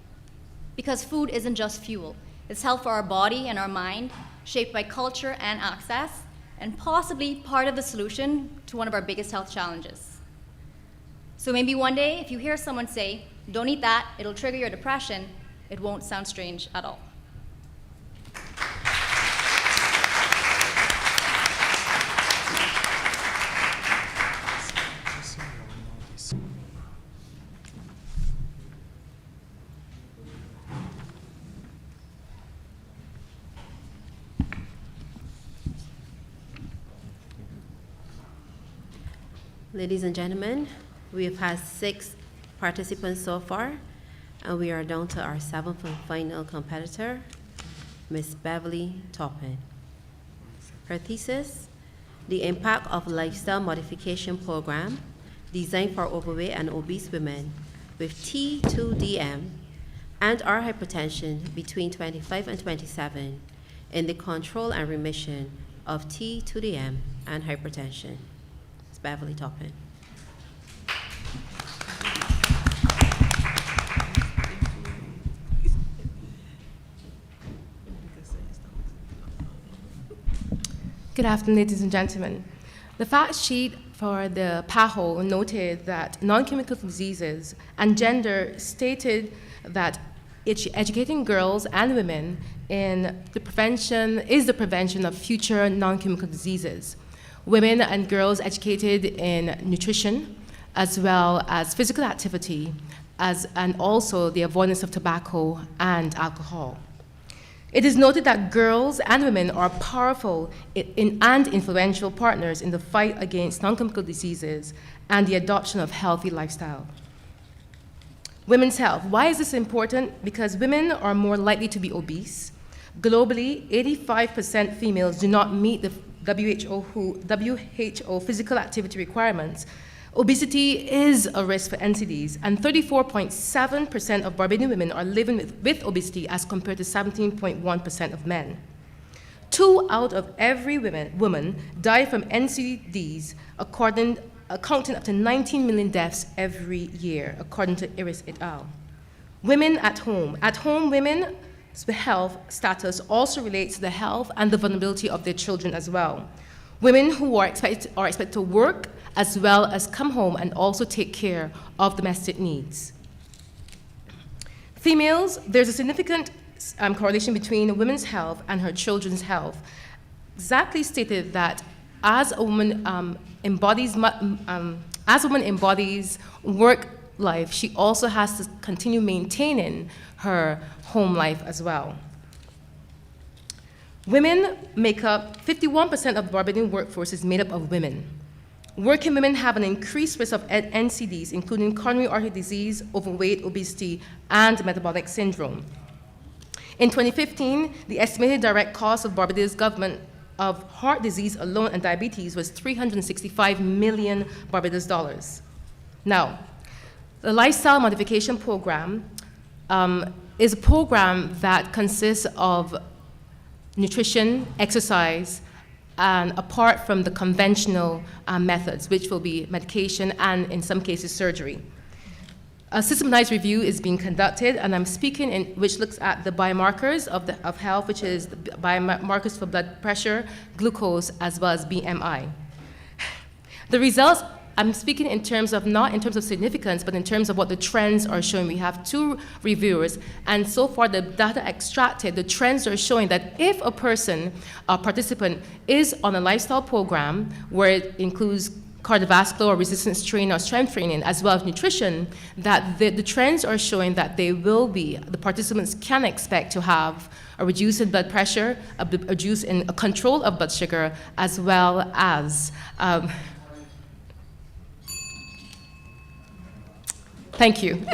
Because food isn't just fuel, it's health for our body and our mind, shaped by culture and access, and possibly part of the solution to one of our biggest health challenges. So maybe one day, if you hear someone say, don't eat that, it'll trigger your depression, it won't sound strange at all. Ladies and gentlemen, we have had 6 participants so far, and we are down to our 7th and final competitor, Ms. Beverly Toppin. Her thesis, The Impact of Lifestyle Modification Program Designed for Overweight and Obese Women with T2DM and or hypertension between 25 and 27 in the control and remission of T2DM and hypertension. Ms. Beverly Toppin. Good afternoon, ladies and gentlemen. The fact sheet for the PAHO noted that non-chemical diseases and gender stated that educating girls and women in the prevention of future non-chemical diseases. Women and girls educated in nutrition, as well as physical activity, and also the avoidance of tobacco and alcohol. It is noted that girls and women are powerful and influential partners in the fight against non-communicable diseases and the adoption of healthy lifestyle. Women's health. Why is this important? Because women are more likely to be obese. Globally, 85% females do not meet the WHO physical activity requirements. Obesity is a risk for NCDs, and 34.7% of Barbadian women are living with obesity as compared to 17.1% of men. 2 out of every woman die from NCDs, accounting up to 19 million deaths every year, according to Iris et al. Women at home. At home, women's health status also relates to the health and the vulnerability of their children as well. Women who are expected to work as well as come home and also take care of domestic needs. Females, there's a significant correlation between women's health and her children's health. Exactly stated that as a woman embodies work life, she also has to continue maintaining her home life as well. Women make up 51% of the Barbadian workforce is made up of women. Working women have an increased risk of NCDs, including coronary artery disease, overweight, obesity, and metabolic syndrome. In 2015, the estimated direct cost of Barbadia's government of heart disease alone and diabetes was $365 million Barbados dollars. Now, the lifestyle modification program is a program that consists of nutrition, exercise, and apart from the conventional methods, which will be medication and, in some cases, surgery. A systematized review is being conducted, and I'm speaking which looks at the biomarkers of health, which is the biomarkers for blood pressure, glucose, as well as BMI. The results, I'm speaking in terms of, not in terms of significance, but in terms of what the trends are showing. We have 2 reviewers, and so far the data extracted, the trends are showing that if a person, a participant, is on a lifestyle program where it includes cardiovascular or resistance training or strength training, as well as nutrition, that the trends are showing that the participants can expect to have a reduce in blood pressure, a reduce in a control of blood sugar, as well as thank you.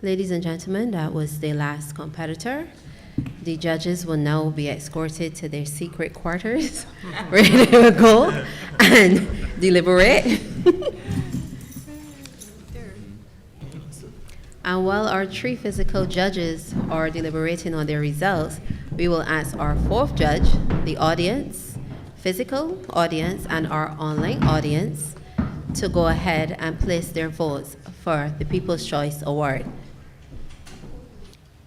Ladies and gentlemen, that was the last competitor. The judges will now be escorted to their secret quarters, where they will go and deliberate. And while our 3 physical judges are deliberating on their results, we will ask our 4th judge, the audience, physical audience, and our online audience to go ahead and place their votes for the People's Choice Award.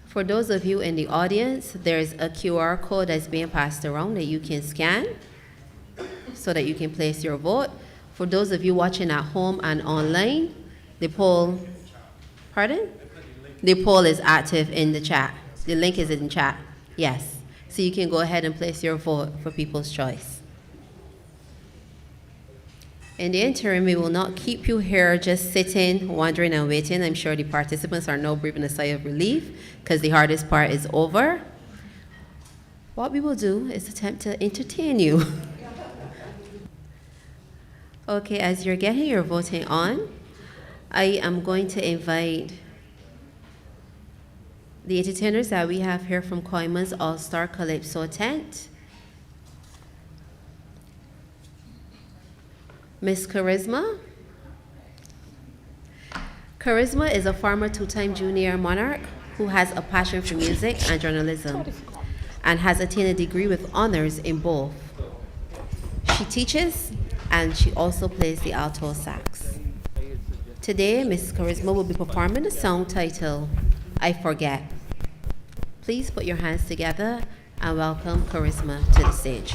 For those of you in the audience, there's a QR code that's being passed around that you can scan so that you can place your vote. For those of you watching at home and online, the poll, pardon? The poll is active in the chat. The link is in chat, yes. So you can go ahead and place your vote for People's Choice. In the interim, we will not keep you here just sitting, wondering and waiting. I'm sure the participants are now breathing a sigh of relief because the hardest part is over. What we will do is attempt to entertain you. Okay, as you're getting your voting on, I am going to invite the entertainers that we have here from Koima's All-Star Calypso tent. Miss Charisma. Charisma is a former 2-time junior monarch who has a passion for music and journalism and has attained a degree with honors in both. She teaches and she also plays the alto sax. Today, Miss Charisma will be performing the song titled, I Forget. Please put your hands together and welcome Charisma to the stage.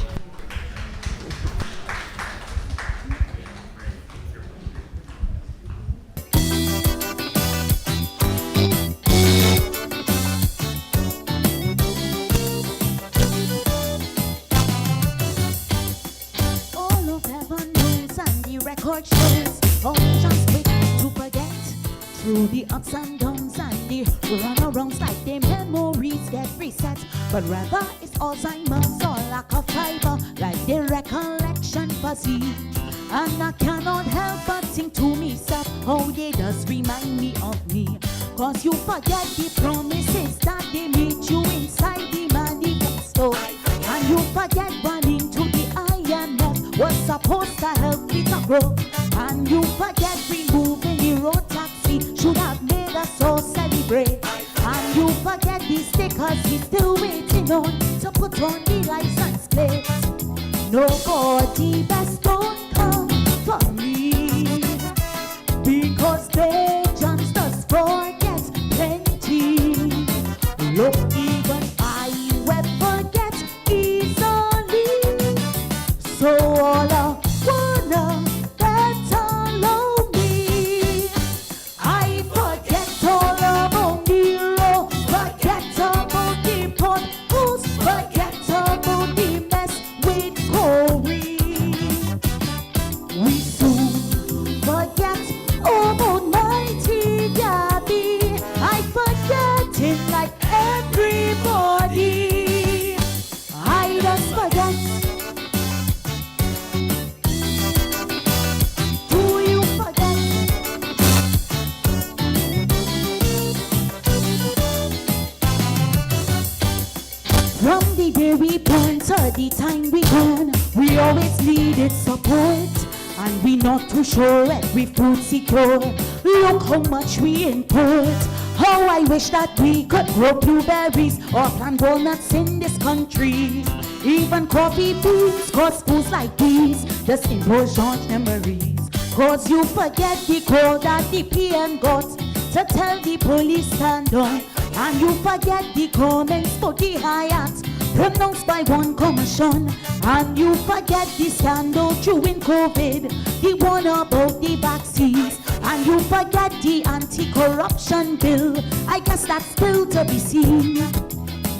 All of heaven moves and the record shows all just with through the ups and downs and the runarounds, like the memories get reset. But rather it's Alzheimer's or lack of fiber, like the recollection fuzzy. And I cannot help but think to myself, how they does remind me of me. Cause you forget the promises that they made you inside the manifesto. And you forget running to the IMF was supposed to help it to grow. And you forget removing the road taxi should have made us all celebrate. And you forget the stickers he's still waiting on to put on the license plate. Nobody best don't come for me, because they just does forget plenty. Look, even I will forget easily. So all I wanna that allow me. I forget all about the road, forget about the potholes, forget about the mess with Corey. We soon forget about mighty Gabby. I forget it like everybody. I just forget. Do you forget? From the day we born to the time we gone, we always needed support. And we not too sure if we food secure. Look how much we import. How I wish that we could grow blueberries or plant walnuts in this country. Even coffee beans, cause foods like these just indulgent memories. Cause you forget the call that the PM got to tell the police stand on. And you forget the comments for the Hyatt pronounced by one commission. And you forget the scandal during COVID, the one about the vaccines. And you forget the anti-corruption bill, I guess that's still to be seen.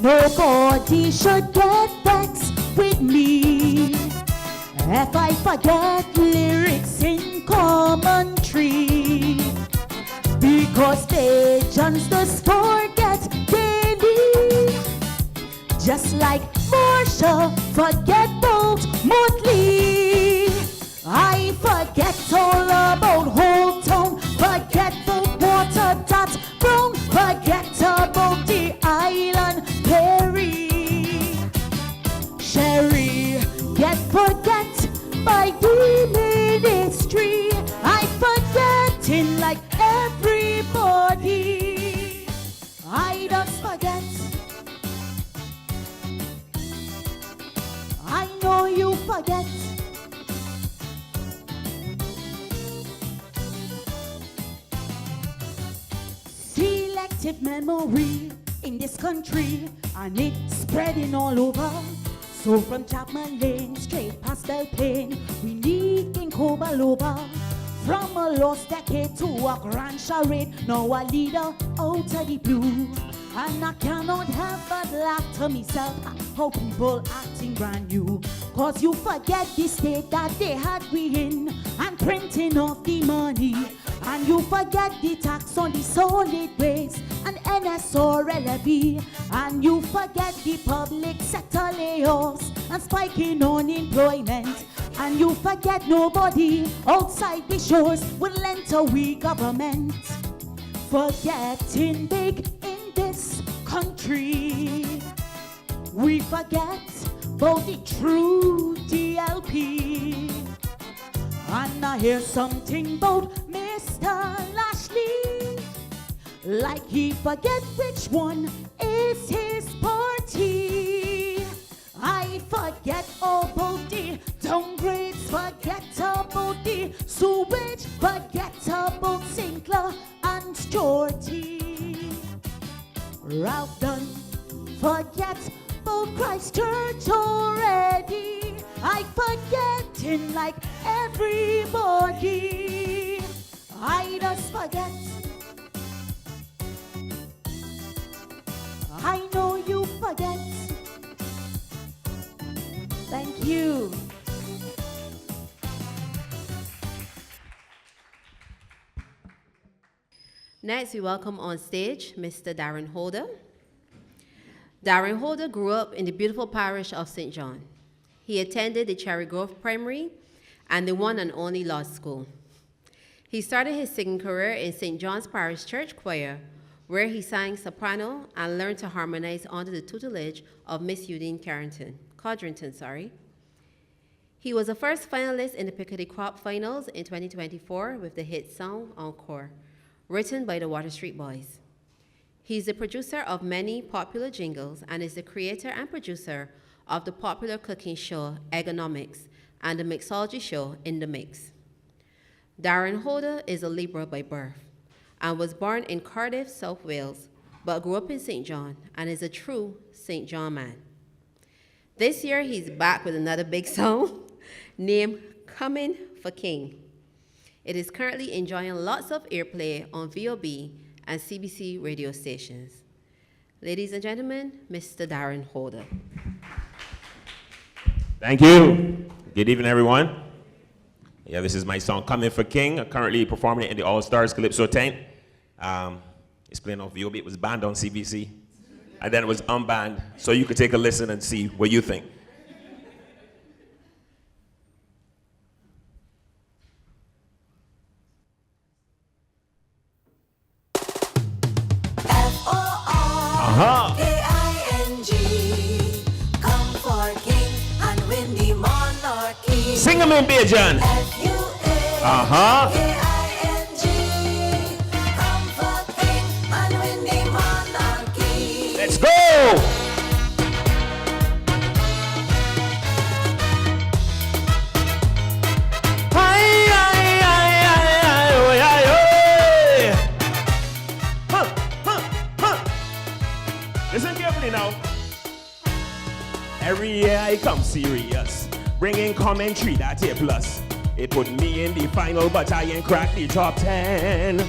Nobody should get vexed with me if I forget lyrics in commentary, because they just forget daily. Just like Marsha forget about Motley. I forget all about Whole Town, forget about Water Dot Brown, forget about the Island Perry. Sherry get forget by the ministry. I forgetting like everybody. I just forget. I know you forget. Selective memory in this country, and it's spreading all over. So from Chapman Lane straight past Del Plain, we need King Cobaloba. From a lost decade to a grand charade, now a leader out of the blue. And I cannot help but laugh to myself how people acting brand new. Cause you forget the state that they had we in, and printing off the money. And you forget the tax on the solid waste and NSO levy. And you forget the public sector layoffs and spiking unemployment. And you forget nobody outside the shores will lend to we government. Forgetting big in this country, we forget about the true DLP. And I hear something about Mr. Lashley, like he forget which one is his party. I forget about the downgrades, forget about the sewage, forget about Sinclair and Georgie. Ralph Dunn, forget about Christchurch already. I forgetting like everybody. I just forget. I know you forget. Thank you. Next, we welcome on stage Mr. Darren Holder. Darren Holder grew up in the beautiful parish of St. John. He attended the Cherry Grove Primary and the one and only law school. He started his singing career in St. John's Parish Church Choir, where he sang soprano and learned to harmonize under the tutelage of Miss Eudine Codrington. He was the first finalist in the Picardy Crop Finals in 2024 with the hit song Encore, written by the Water Street Boys. He's the producer of many popular jingles and is the creator and producer of the popular cooking show Egonomics and the mixology show In the Mix. Darren Holder is a Libra by birth and was born in Cardiff, South Wales, but grew up in St. John and is a true St. John man. This year, he's back with another big song named Coming for King. It is currently enjoying lots of airplay on VOB and CBC radio stations. Ladies and gentlemen, Mr. Darren Holder. Thank you. Good evening, everyone. Yeah, this is my song, Coming for King. I'm currently performing it in the All-Stars Calypso tent. It's playing on VOB. It was banned on CBC, and then it was unbanned. So you could take a listen and see what you think. K-I-N-G, come for King and win the monarchy. Sing them in Bajan. K-I-N-G, come for King and win the monarchy. Let's go! Listen carefully now. Every year I come serious, bringing commentary that A+. It put me in the final, but I ain't cracked the top 10.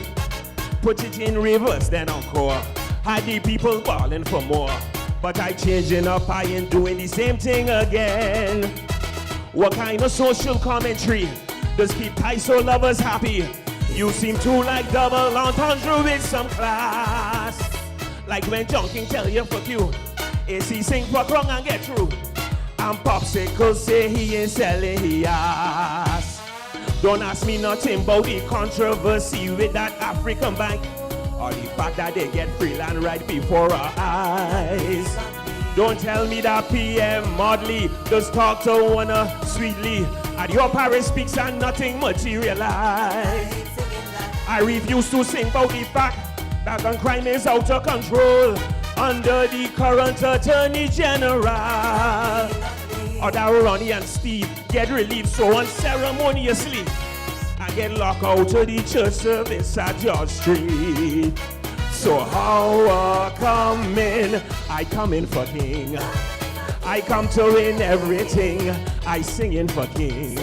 Put it in reverse, then encore. Had the people balling for more, but I changing up, I ain't doing the same thing again. What kind of social commentary does keep ISO lovers happy? You seem to like double entendre with some class. Like when Junking tell you fuck you, AC sing fuck wrong and get through. And Popsicle say he ain't selling his ass. Don't ask me nothing about the controversy with that African bank, or the fact that they get free land right before our eyes. Don't tell me that PM Modley just talk to one sweetly, and your Paris speaks and nothing materialize. I refuse to sing about the fact that gun crime is out of control under the current Attorney General. Or that Ronnie and Steve get relieved so unceremoniously and get locked out of the church service at George Street. So how come in? I come in for King. I come to win everything. I sing in for King.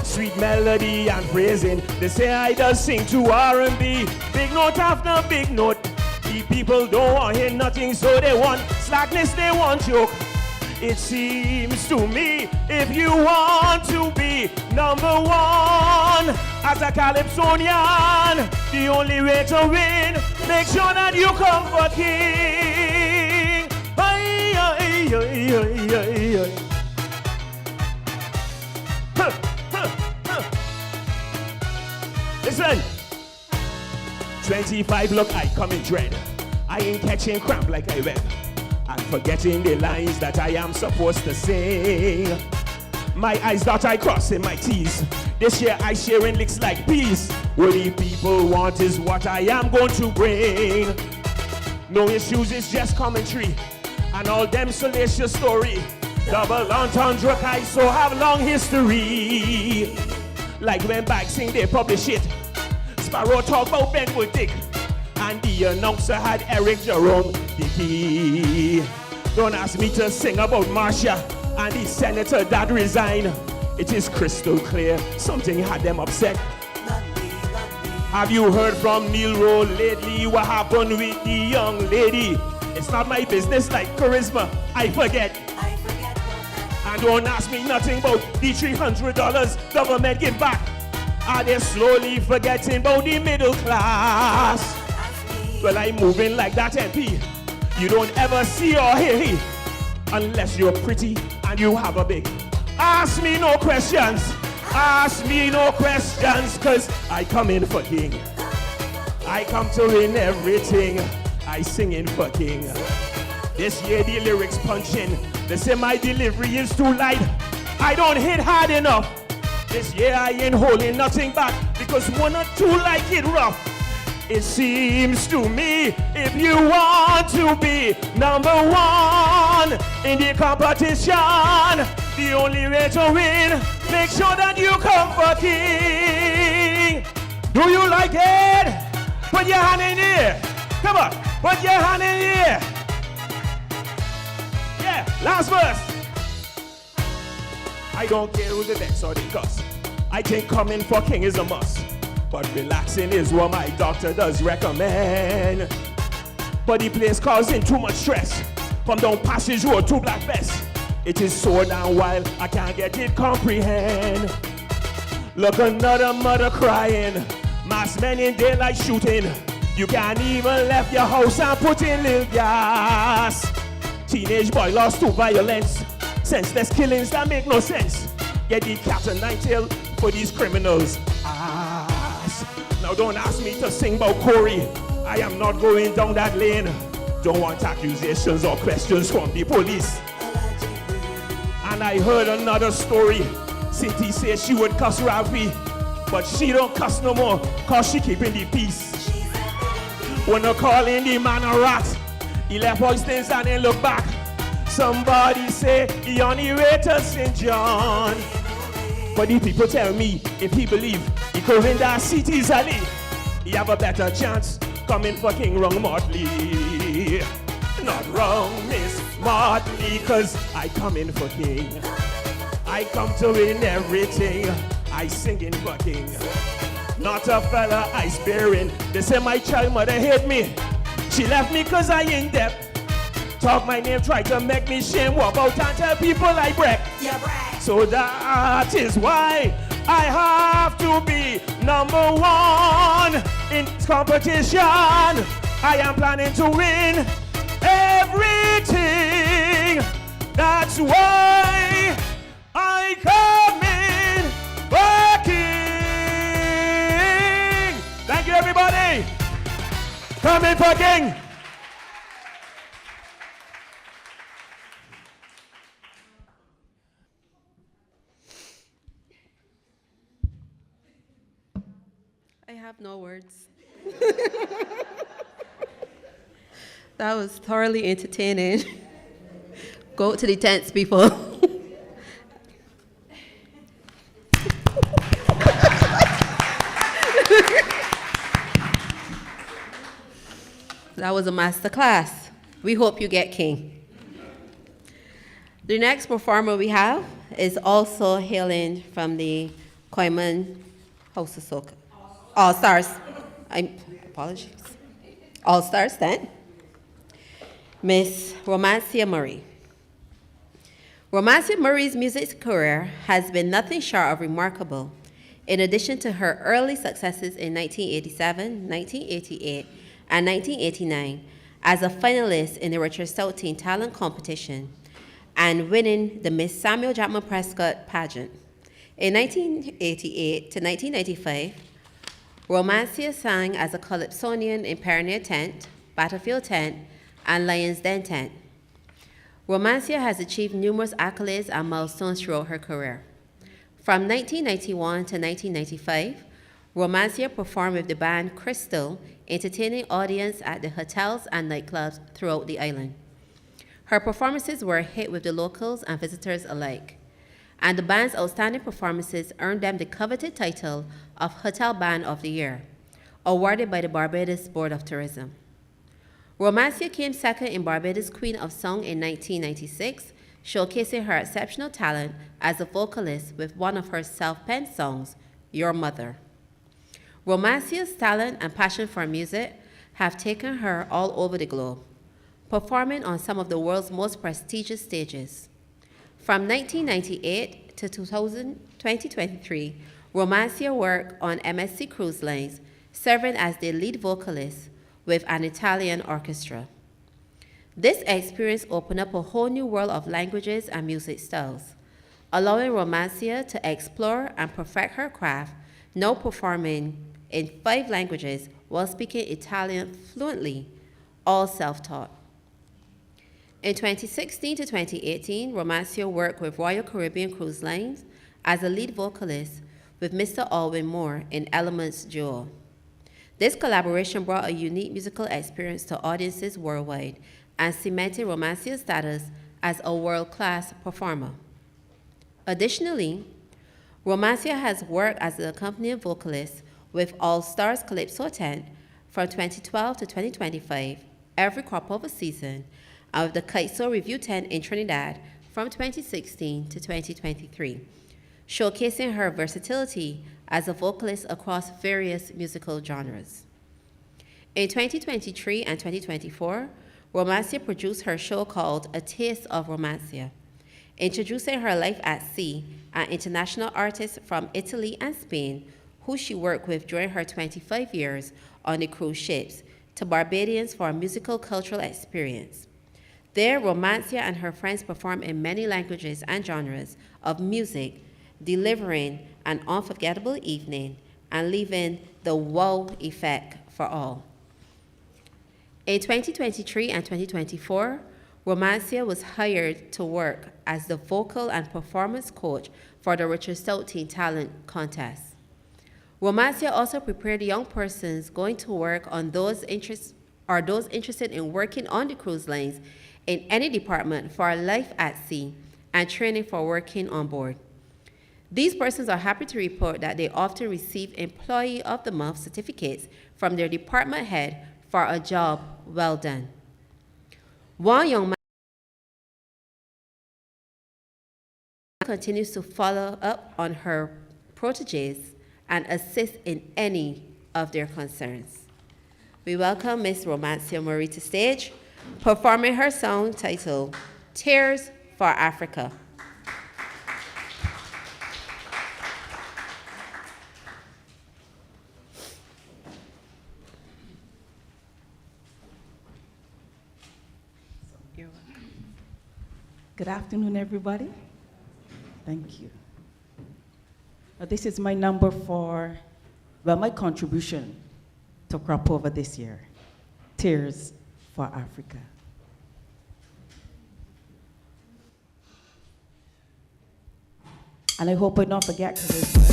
Sweet melody and praising. They say I just sing to R&B. Big note after big note. The people don't want to hear nothing, so they want slackness, they want joke. It seems to me if you want to be number one as a Calypsonian, the only way to win, make sure that you come for King. Aye, aye, aye, aye, aye, aye. Huh, huh, huh. Listen, 25 look, I come in dread. I ain't catching cramp like I read. I'm forgetting the lines that I am supposed to sing. My eyes dot I crossing my T's. This year I sharing licks like peas. What the people want is what I am going to bring. No issues, it's just commentary and all them salacious story. Double entendre, I so have long history. Like when Bagsing they publish it, Sparrow talk about Benwood Dick, and the announcer had Eric Jerome Dickey. Don't ask me to sing about Marcia and the senator that resigned. It is crystal clear, something had them upset. Have you heard from Neil Rowe lately? What happened with the young lady? It's not my business like charisma, I forget. And don't ask me nothing about the $300 government give back. Are they slowly forgetting about the middle class? Well, I'm moving like that MP. You don't ever see or hear he, unless you're pretty and you have a big. Ask me no questions. Ask me no questions, cause I come in for king. I come to win everything. I sing in for king. This year the lyrics punching. They say my delivery is too light. I don't hit hard enough. This year I ain't holding nothing back, because one or two like it rough. It seems to me if you want to be number one in the competition, the only way to win, make sure that you come for king. Do you like it? Put your hand in the air. Come on, put your hand in the air. Yeah, last verse. I don't care who the next or the cuss. I think coming for king is a must. But relaxing is what my doctor does recommend. But the place causing too much stress. From down Passage Road to Black Best. It is so damn wild, I can't get it comprehend. Look, another mother crying. Mass men in daylight shooting. You can't even left your house and put in little gas. Teenage boy lost to violence. Senseless killings that make no sense. Get the cat and nine tail for these criminals. Now don't ask me to sing about Corey. I am not going down that lane. Don't want accusations or questions from the police. And I heard another story. Cynthia says she would cuss Ravi, but she don't cuss no more, cause she keeping the peace. When I call in the man a rat, he left Hoistings and then look back. Somebody say he on the way to St. John. But the people tell me if he believe he could win that city's alley, he have a better chance coming for King Wrong Motley. Not wrong, Miss Motley, cause I come in for king. I come to win everything. I sing in for king. Not a fella ice bearing. They say my child mother hate me. She left me cause I in debt. Talk my name, try to make me shame. Walk out and tell people I break. Yeah, brag. So that is why I have to be number one in this competition. I am planning to win everything. That's why I come in for king. Thank you, everybody. Come in for king. I have no words. That was thoroughly entertaining. Go to the tents, people. That was a master class. We hope you get king. The next performer we have is also hailing from the Koiman House of Soca. All Stars. Apologies. All Stars then. Miss Romancia Murray. Romancia Murray's music career has been nothing short of remarkable. In addition to her early successes in 1987, 1988, and 1989 as a finalist in the Richard Stout Teen Talent Competition and winning the Miss Samuel Jackman Prescott pageant. In 1988 to 1995, Romancia sang as a calypsonian in Pioneer Tent, Battlefield Tent, and Lions Den Tent. Romancia has achieved numerous accolades and milestones throughout her career. From 1991 to 1995, Romancia performed with the band Crystal, entertaining audience at the hotels and nightclubs throughout the island. Her performances were a hit with the locals and visitors alike, and the band's outstanding performances earned them the coveted title of Hotel Band of the Year, awarded by the Barbados Board of Tourism. Romancia came second in Barbados Queen of Song in 1996, showcasing her exceptional talent as a vocalist with one of her self-penned songs, Your Mother. Romancia's talent and passion for music have taken her all over the globe, performing on some of the world's most prestigious stages. From 1998 to 2023, Romancia worked on MSC Cruise Lines, serving as their lead vocalist, with an Italian orchestra. This experience opened up a whole new world of languages and music styles, allowing Romancia to explore and perfect her craft, now performing in 5 languages while speaking Italian fluently, all self-taught. In 2016 to 2018, Romancia worked with Royal Caribbean Cruise Lines as a lead vocalist with Mr. Alwyn Moore in Elements Duo. This collaboration brought a unique musical experience to audiences worldwide and cemented Romancia's status as a world-class performer. Additionally, Romancia has worked as an accompanying vocalist with All Stars Calypso tent from 2012 to 2025, every crop over season, and with the Calypso Review tent in Trinidad from 2016 to 2023, showcasing her versatility as a vocalist across various musical genres. In 2023 and 2024, Romancia produced her show called A Taste of Romancia, introducing her life at sea and international artists from Italy and Spain, who she worked with during her 25 years on the cruise ships, to Barbadians for a musical cultural experience. There, Romancia and her friends performed in many languages and genres of music, delivering an unforgettable evening and leaving the wow effect for all. In 2023 and 2024, Romancia was hired to work as the vocal and performance coach for the Richard Stout Teen Talent Contest. Romancia also prepared young persons going to work on those interested in working on the cruise lines in any department for life at sea and training for working on board. These persons are happy to report that they often receive Employee of the Month certificates from their department head for a job well done. One young man continues to follow up on her proteges and assist in any of their concerns. We welcome Ms. Romancia Murray to stage, performing her song titled Tears for Africa. Good afternoon, everybody. Thank you. This is my number for, well, my contribution to Crop Over this year, Tears for Africa. And I hope I don't forget because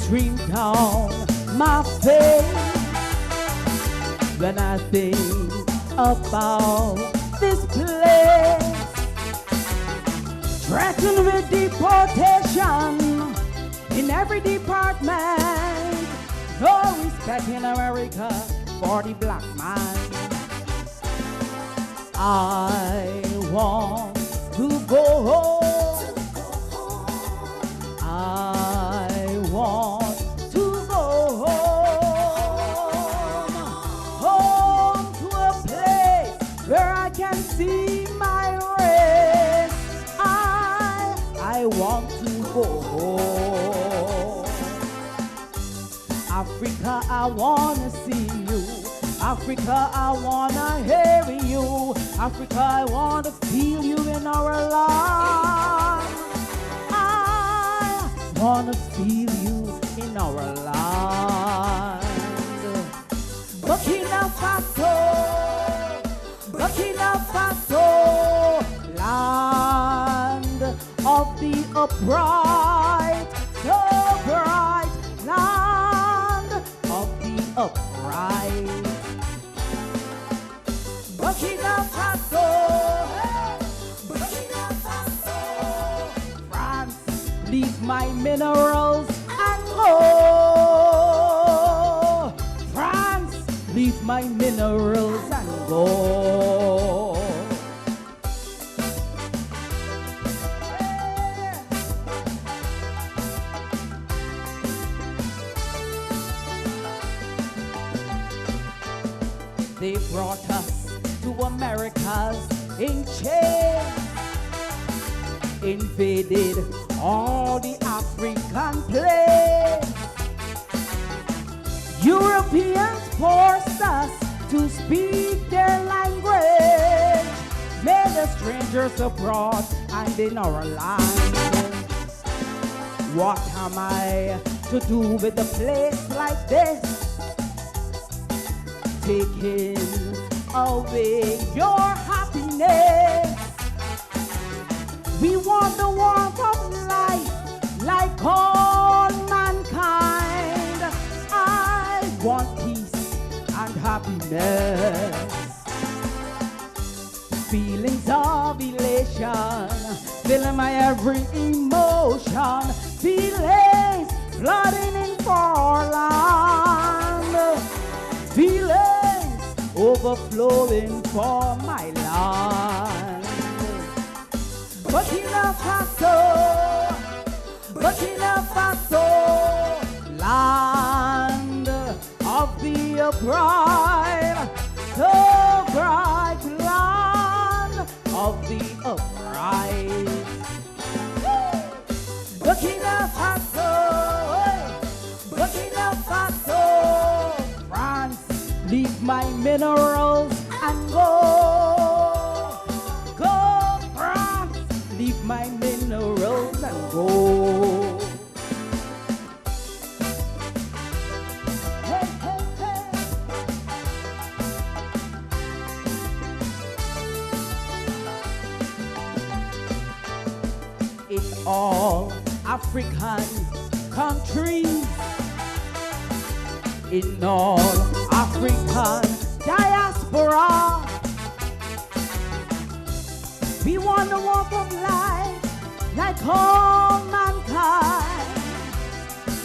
stream down my face when I think about this place, threatened with deportation in every department, no respect in America for the black man. I want to go home. I want to go home to a place where I can see my race. I want to go home. Africa, I wanna see you. Africa, I wanna hear you. Africa, I wanna feel you in our lives. Wanna feel you in our land. Burkina Faso, Burkina Faso, land of the upright, so bright, land of the upright. Burkina Faso, Burkina Faso, France, leave my minerals and go. France, leave my minerals and go. they brought us to Americas in chains, invaded all the African plains. Europeans forced us to speak their language, made us strangers abroad and in our land. What am I to do with a place like this? Taking away your happiness. We want the warmth of life like all mankind. I want peace and happiness. Feelings of elation filling my every emotion. Feelings flooding in our land. Feelings overflowing for my land. Burkina Faso, Burkina Faso, land of the upright, the bright land of the upright. Burkina Faso, Burkina Faso, France, leave my minerals and go. Go, France, leave my minerals and go. Hey, hey, hey. In all African countries, in all African diaspora, we want the warmth of life like all mankind.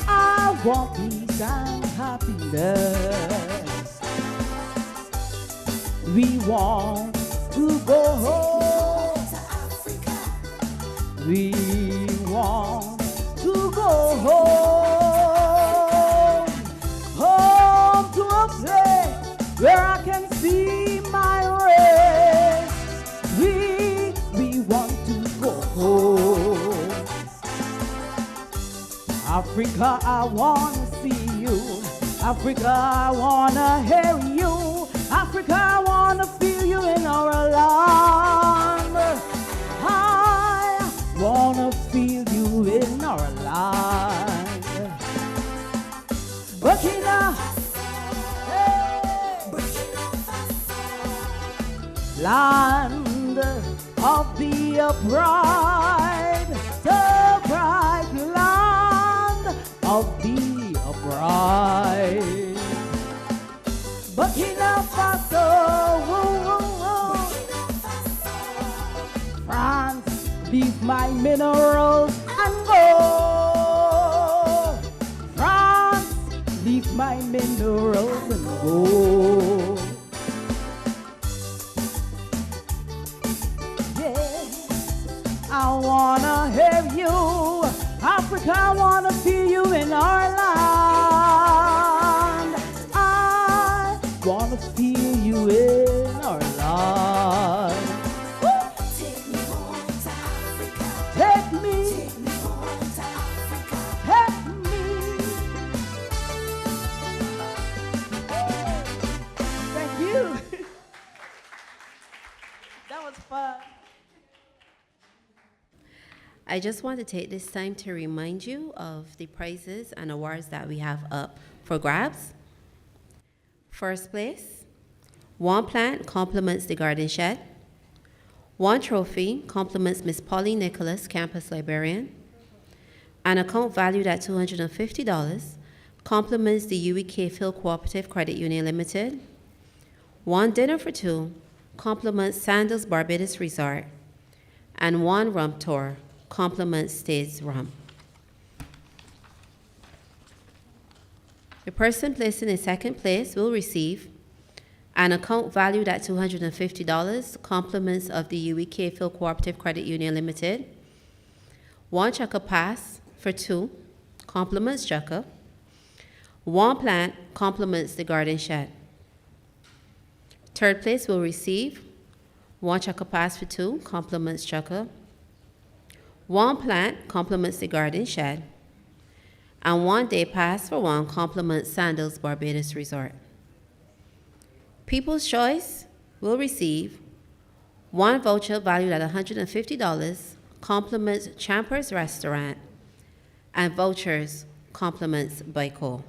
I want peace and happiness. We want to go home. We want to go home, home to a place where I can see my race. We want to go home. Africa, I wanna see you. Africa, I wanna hear you. Africa, I wanna feel you in our land. I wanna feel you in our land. Burkina, hey, land of the upright, the bright land of the upright. Burkina Faso, France, leave my minerals and go. France, leave my minerals and go. Yeah, I wanna hear you. Africa, I wanna feel you in our land. I wanna feel you in our land. Take me home to Africa. Take me. Take me home to Africa. Take me. Thank you. That was fun. I just want to take this time to remind you of the prizes and awards that we have up for grabs. First place, one plant compliments the garden shed. One trophy compliments Miss Pauline Nicholas, campus librarian. An account valued at $250 compliments the UWI Field Cooperative Credit Union Limited. One dinner for two compliments Sandals Barbados Resort. And one rum tour compliments States Rum. The person placing in second place will receive an account valued at $250, compliments of the UWI Field Cooperative Credit Union Limited. One checker pass for two, compliments checker. One plant compliments the garden shed. Third place will receive 1 Chukka Pass for 2, compliments Chukka, 1 plant, compliments the garden shed, and 1 day pass for 1, compliments Sandals Barbados Resort. People's Choice will receive 1 voucher valued at $150, compliments Champers Restaurant, and vouchers compliments Baiko.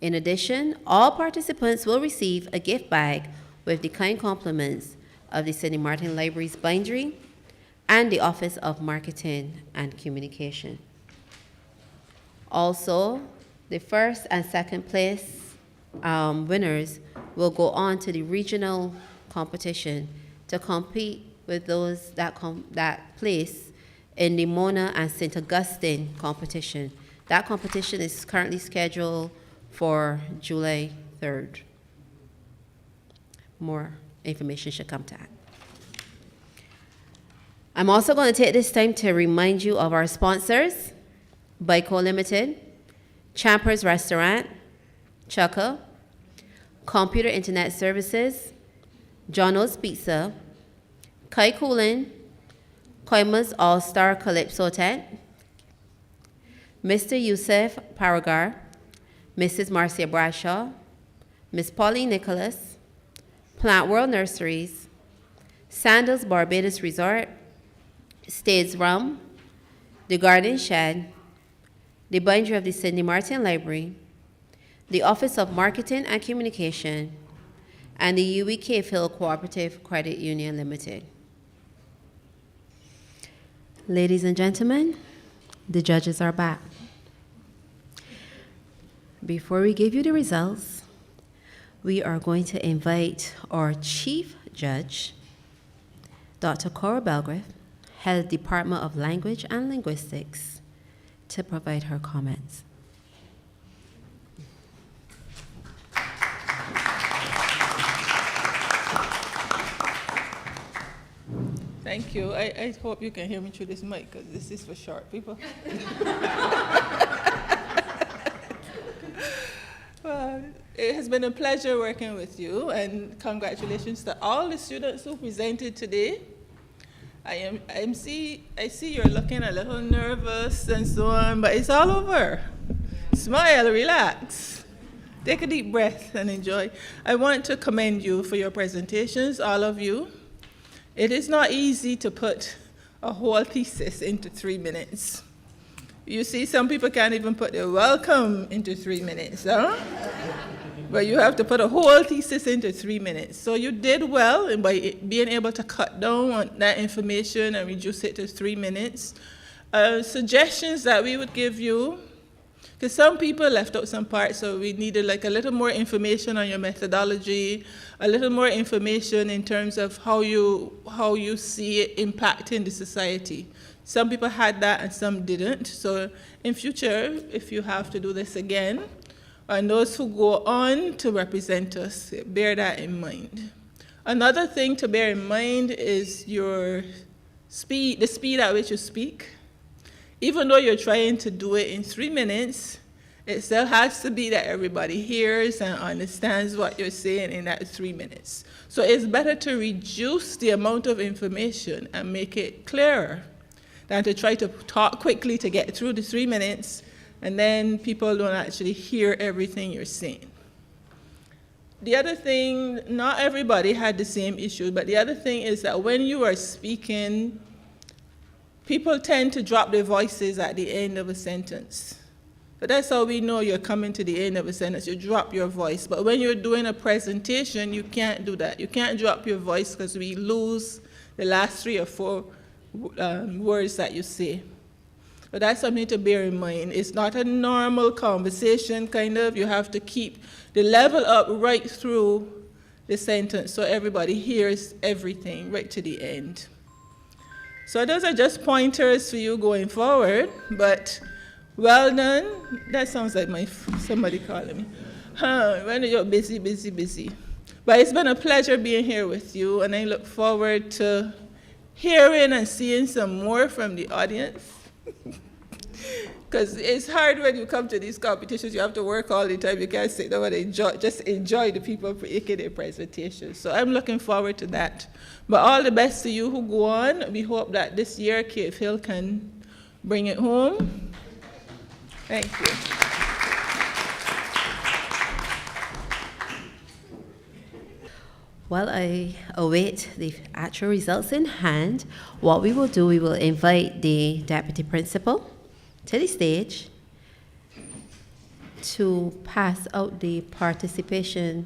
In addition, all participants will receive a gift bag with the kind compliments of the St. Martin Library's bindery and the Office of Marketing and Communication. Also, the first and second place winners will go on to the regional competition to compete with those that place in the Mona and St. Augustine competition. That competition is currently scheduled for July 3rd. More information should come to that. I'm also going to take this time to remind you of our sponsors: Baiko Limited, Champers Restaurant, Chukka, Computer Internet Services, Jono's Pizza, Kai Kulin, Koima's All-Star Calypso Tent, Mr. Yusuf Paragar, Mrs. Marcia Bradshaw, Miss Pauline Nicholas, Plant World Nurseries, Sandals Barbados Resort, States Rum, The Garden Shed, the binder of the St. Martin Library, the Office of Marketing and Communication, and the UWI Phil Cooperative Credit Union Limited. Ladies and gentlemen, the judges are back. Before we give you the results, we are going to invite our Chief Judge, Dr. Cora Belgrave, Head Department of Language and Linguistics, to provide her comments. Thank you. I hope you can hear me through this mic, because this is for short people. Well, it has been a pleasure working with you, and congratulations to all the students who presented today. I see you're looking a little nervous and so on, but it's all over. Smile, relax. Take a deep breath and enjoy. I want to commend you for your presentations, all of you. It is not easy to put a whole thesis into 3 minutes. You see, some people can't even put their welcome into 3 minutes, huh? But you have to put a whole thesis into 3 minutes. So you did well in by being able to cut down on that information and reduce it to 3 minutes. Suggestions that we would give you, because some people left out some parts, so we needed like a little more information on your methodology, a little more information in terms of how you see it impacting the society. Some people had that and some didn't. So in future, if you have to do this again, and those who go on to represent us, bear that in mind. Another thing to bear in mind is your speed, the speed at which you speak. Even though you're trying to do it in 3 minutes, it still has to be that everybody hears and understands what you're saying in that 3 minutes. So it's better to reduce the amount of information and make it clearer than to try to talk quickly to get through the 3 minutes, and then people don't actually hear everything you're saying. The other thing, not everybody had the same issue, but the other thing is that when you are speaking, people tend to drop their voices at the end of a sentence. But that's how we know you're coming to the end of a sentence. You drop your voice. But when you're doing a presentation, you can't do that. You can't drop your voice because we lose the last 3 or 4 words that you say. But that's something to bear in mind. It's not a normal conversation, kind of. You have to keep the level up right through the sentence so everybody hears everything right to the end. So those are just pointers for you going forward, but well done. That sounds like somebody calling me. When you're busy, busy, busy. But it's been a pleasure being here with you, and I look forward to hearing and seeing some more from the audience. Because it's hard when you come to these competitions, you have to work all the time. You can't sit down and just enjoy the people making their presentations. So I'm looking forward to that. But all the best to you who go on. We hope that this year Cave Hill can bring it home. Thank you. While I await the actual results in hand, what we will do, we will invite the deputy principal to the stage to pass out the participation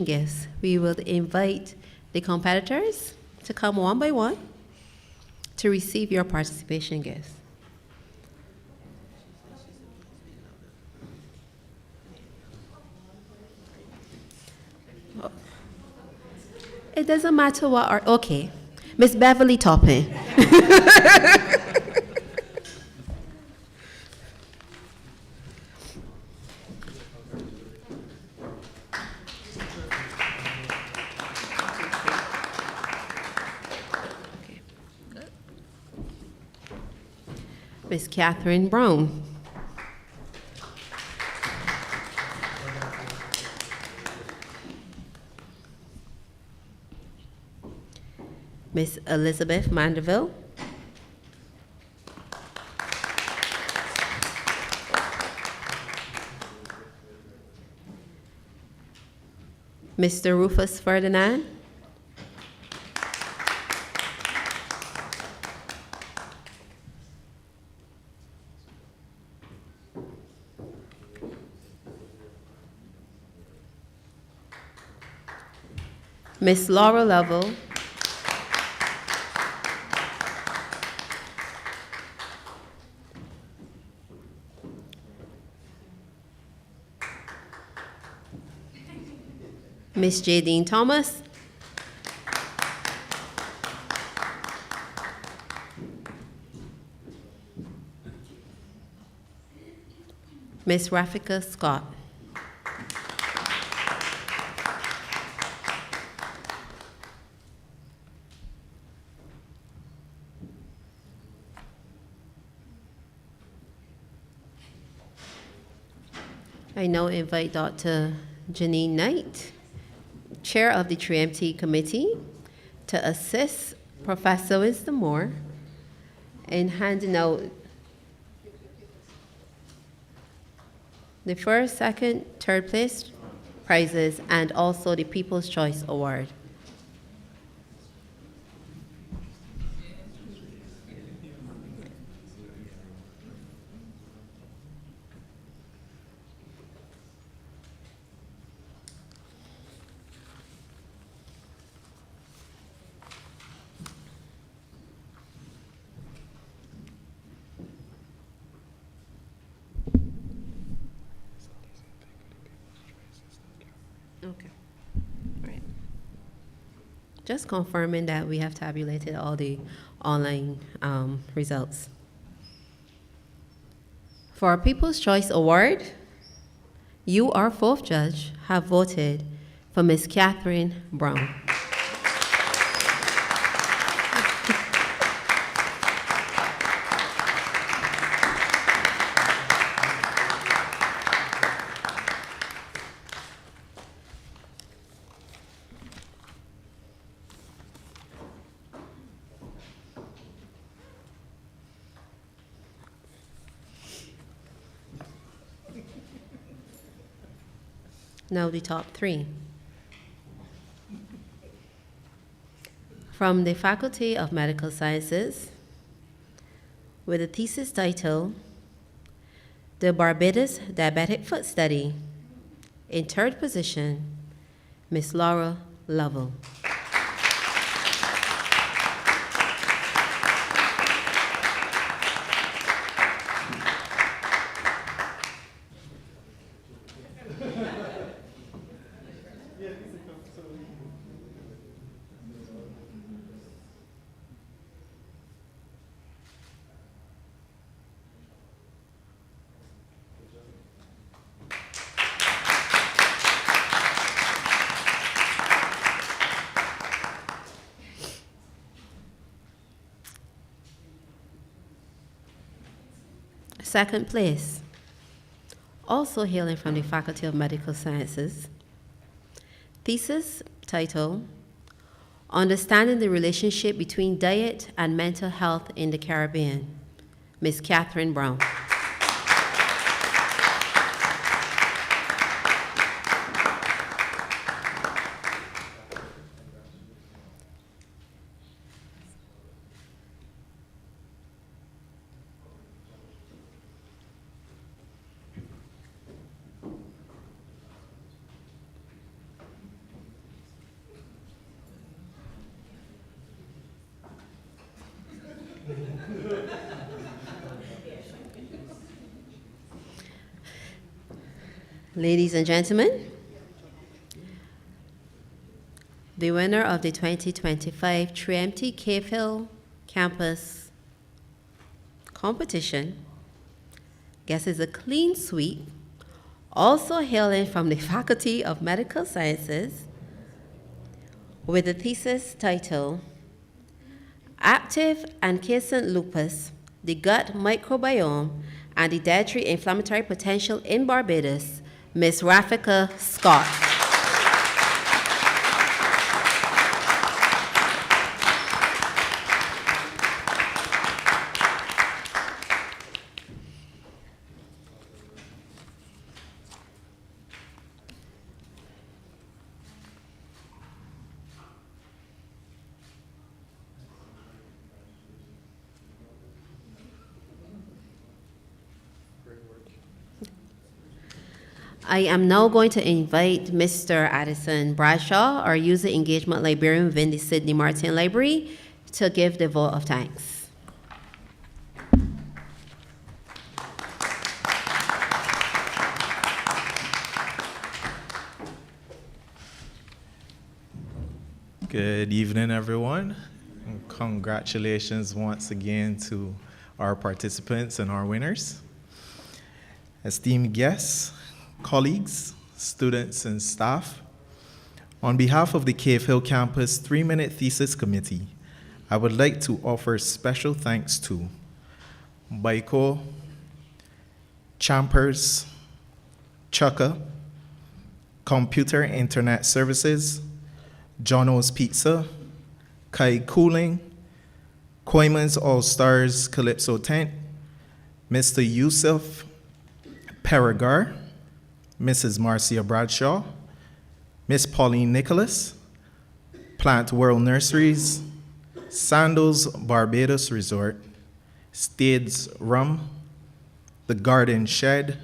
gifts. We will invite the competitors to come one by one to receive your participation gifts. It doesn't matter what our, okay. Miss Beverly Toppin. Miss Catherine Brown. Miss Elizabeth Mandeville. Mr. Rufus Ferdinand. Miss Laura Lovell. Miss Jadine Thomas. Miss Rafika Scott. I now invite Dr. Janine Knight, Chair of the 3MT Committee, to assist Professor Winston Moore in handing out the first, second, third place prizes and also the People's Choice Award. Okay. All right. Just confirming that we have tabulated all the online results. For our People's Choice Award, you, our fourth judge, have voted for Ms. Catherine Brown. Now the top three. From the Faculty of Medical Sciences, with the thesis title, The Barbados Diabetic Foot Study. In third position, Ms. Laura Lovell. second place, also hailing from the Faculty of Medical Sciences. Thesis title, Understanding the Relationship Between Diet and Mental Health in the Caribbean, Ms. Catherine Brown. Ladies and gentlemen, the winner of the 2025 3MT Cave Hill Campus competition, guess is a clean sweep, also hailing from the Faculty of Medical Sciences, with the thesis title, Active and Quiescent Lupus, the Gut Microbiome and the Dietary Inflammatory Potential in Barbados, Ms. Rafika Scott. I am now going to invite Mr. Addison Bradshaw, our user engagement librarian within the Sidney Martin Library, to give the vote of thanks. Good evening, everyone. And congratulations once again to our participants and our winners. Esteemed guests, colleagues, students, and staff, on behalf of the Cave Hill Campus 3-Minute Thesis Committee, I would like to offer special thanks to Baiko, Champers, Chukka, Computer Internet Services, Jono's Pizza, Kai Cooling, Koiman's All Stars Calypso Tent, Mr. Yusuf Paragar, Mrs. Marcia Bradshaw, Miss Pauline Nicholas, Plant World Nurseries, Sandals Barbados Resort, Stades Rum, the Garden Shed,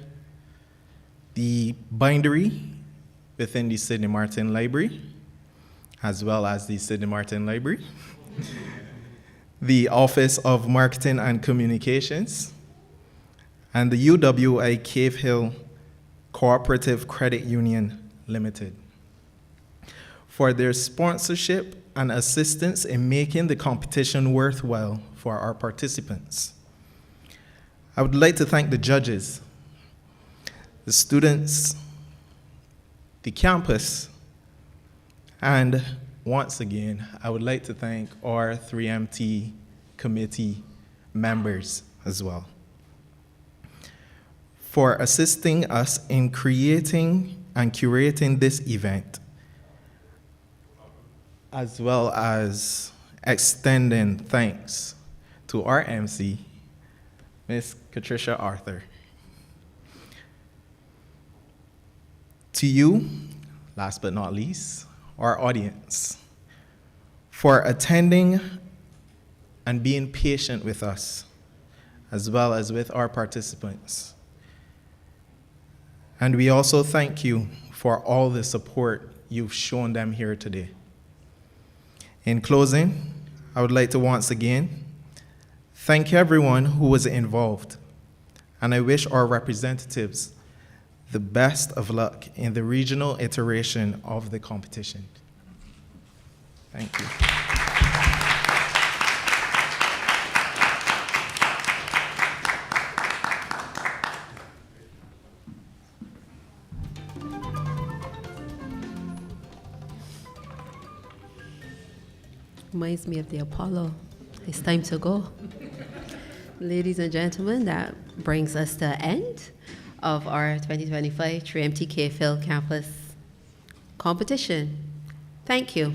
the Bindery within the Sidney Martin Library, as well as the Sidney Martin Library, the Office of Marketing and Communications, and the UWI Cave Hill Cooperative Credit Union Limited for their sponsorship and assistance in making the competition worthwhile for our participants. I would like to thank the judges, the students, the campus, and once again, I would like to thank our 3MT committee members as well for assisting us in creating and curating this event, as well as extending thanks to our MC, Ms. Patricia Arthur. To you, last but not least, our audience, for attending and being patient with us, as well as with our participants. And we also thank you for all the support you've shown them here today. In closing, I would like to once again thank everyone who was involved, and I wish our representatives the best of luck in the regional iteration of the competition. Thank you. Reminds me of the Apollo. It's time to go. Ladies and gentlemen, that brings us to the end of our 2025 3MT K-Phil Campus competition. Thank you.